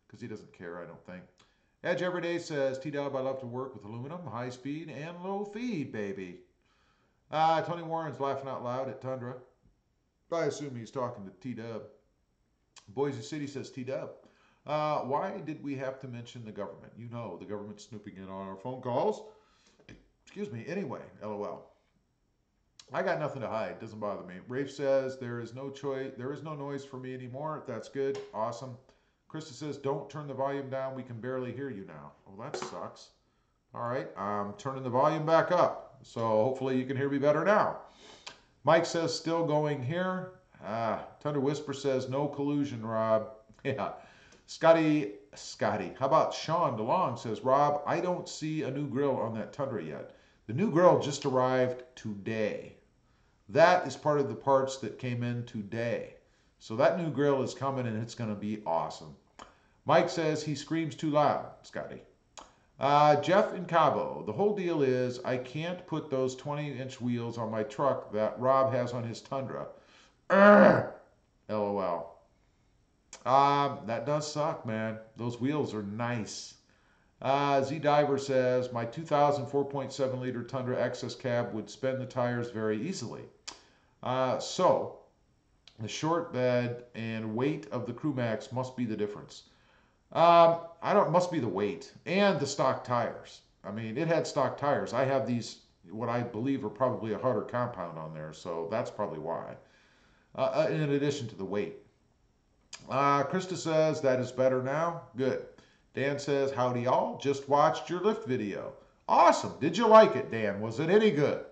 because he doesn't care, I don't think. Edge Everyday says, T-Dub, I love to work with aluminum, high speed, and low feed, baby. Tony Warren's laughing out loud at Tundra. I assume he's talking to T-Dub. Boise City says, T-Dub, why did we have to mention the government? You know, the government's snooping in on our phone calls. Excuse me, anyway, LOL. I got nothing to hide. Doesn't bother me. Rafe says there is no choice. There is no noise for me anymore. That's good. Awesome. Krista says don't turn the volume down. We can barely hear you now. Well, that sucks. All right. I'm turning the volume back up. So hopefully you can hear me better now. Mike says still going here. Tundra Whisper says no collusion, Rob. Yeah. Scotty. How about Sean DeLong says, Rob, I don't see a new grill on that Tundra yet. The new grill just arrived today. That is part of the parts that came in today. So that new grill is coming and it's going to be awesome. Mike says he screams too loud, Scotty. Jeff in Cabo, the whole deal is I can't put those 20-inch wheels on my truck that Rob has on his Tundra. LOL. That does suck, man. Those wheels are nice. Z Diver says, my 2000 4.7 liter Tundra XS cab would spin the tires very easily. So, the short bed and weight of the Crew Max must be the difference. Must be the weight and the stock tires. I mean, it had stock tires. I have these, what I believe are probably a harder compound on there, so that's probably why. In addition to the weight. Krista says, that is better now. Good. Dan says, howdy y'all. Just watched your lift video. Awesome. Did you like it, Dan? Was it any good?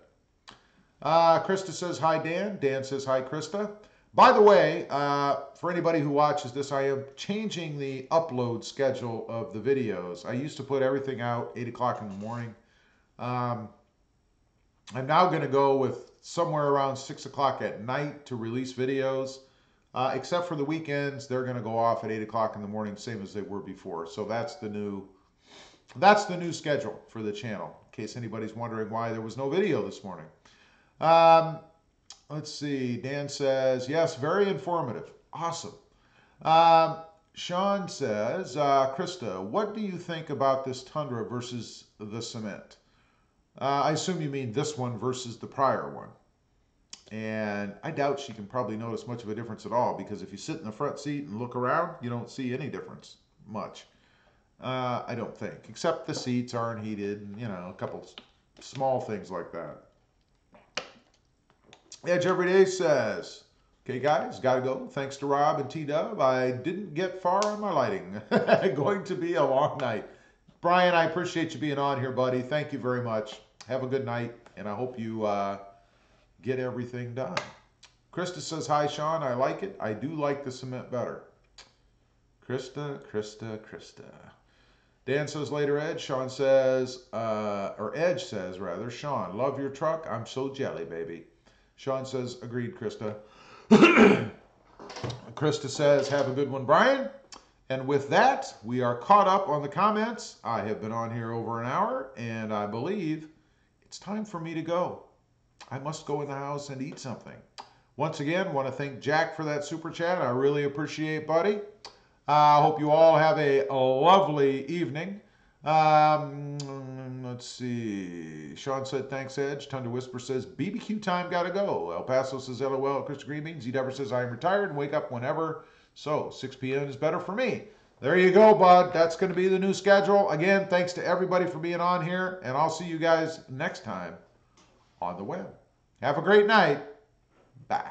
Krista says, hi, Dan. Dan says, hi, Krista. By the way, for anybody who watches this, I am changing the upload schedule of the videos. I used to put everything out 8 o'clock in the morning. I'm now going to go with somewhere around 6 o'clock at night to release videos. Except for the weekends, they're going to go off at 8 o'clock in the morning, same as they were before. So that's the new schedule for the channel, in case anybody's wondering why there was no video this morning. Let's see. Dan says, yes, very informative. Awesome. Sean says, Krista, what do you think about this Tundra versus the Cement? I assume you mean this one versus the prior one. And I doubt she can probably notice much of a difference at all, because if you sit in the front seat and look around, you don't see any difference much. I don't think, except the seats aren't heated and, a couple small things like that. Edge Everyday says, okay guys, gotta go. Thanks to Rob and T-Dub, I didn't get far on my lighting. Going to be a long night. Brian, I appreciate you being on here, buddy. Thank you very much. Have a good night, and I hope you get everything done. Krista says, hi, Sean. I like it. I do like the Cement better. Krista. Dan says, later, Ed. Sean says, or Edge says, rather, Sean, love your truck. I'm so jelly, baby. Sean says, agreed, Krista. Krista says, have a good one, Brian. And with that, we are caught up on the comments. I have been on here over an hour, and I believe it's time for me to go. I must go in the house and eat something. Once again, want to thank Jack for that super chat. I really appreciate, buddy. I hope you all have a lovely evening. Let's see. Sean said, thanks, Edge. Tundra Whisper says, BBQ time, gotta go. El Paso says, LOL. Chris Green Beans. Z-Dubber says, I am retired and wake up whenever. So 6 p.m. is better for me. There you go, bud. That's going to be the new schedule. Again, thanks to everybody for being on here, and I'll see you guys next time on the web. Have a great night. Bye.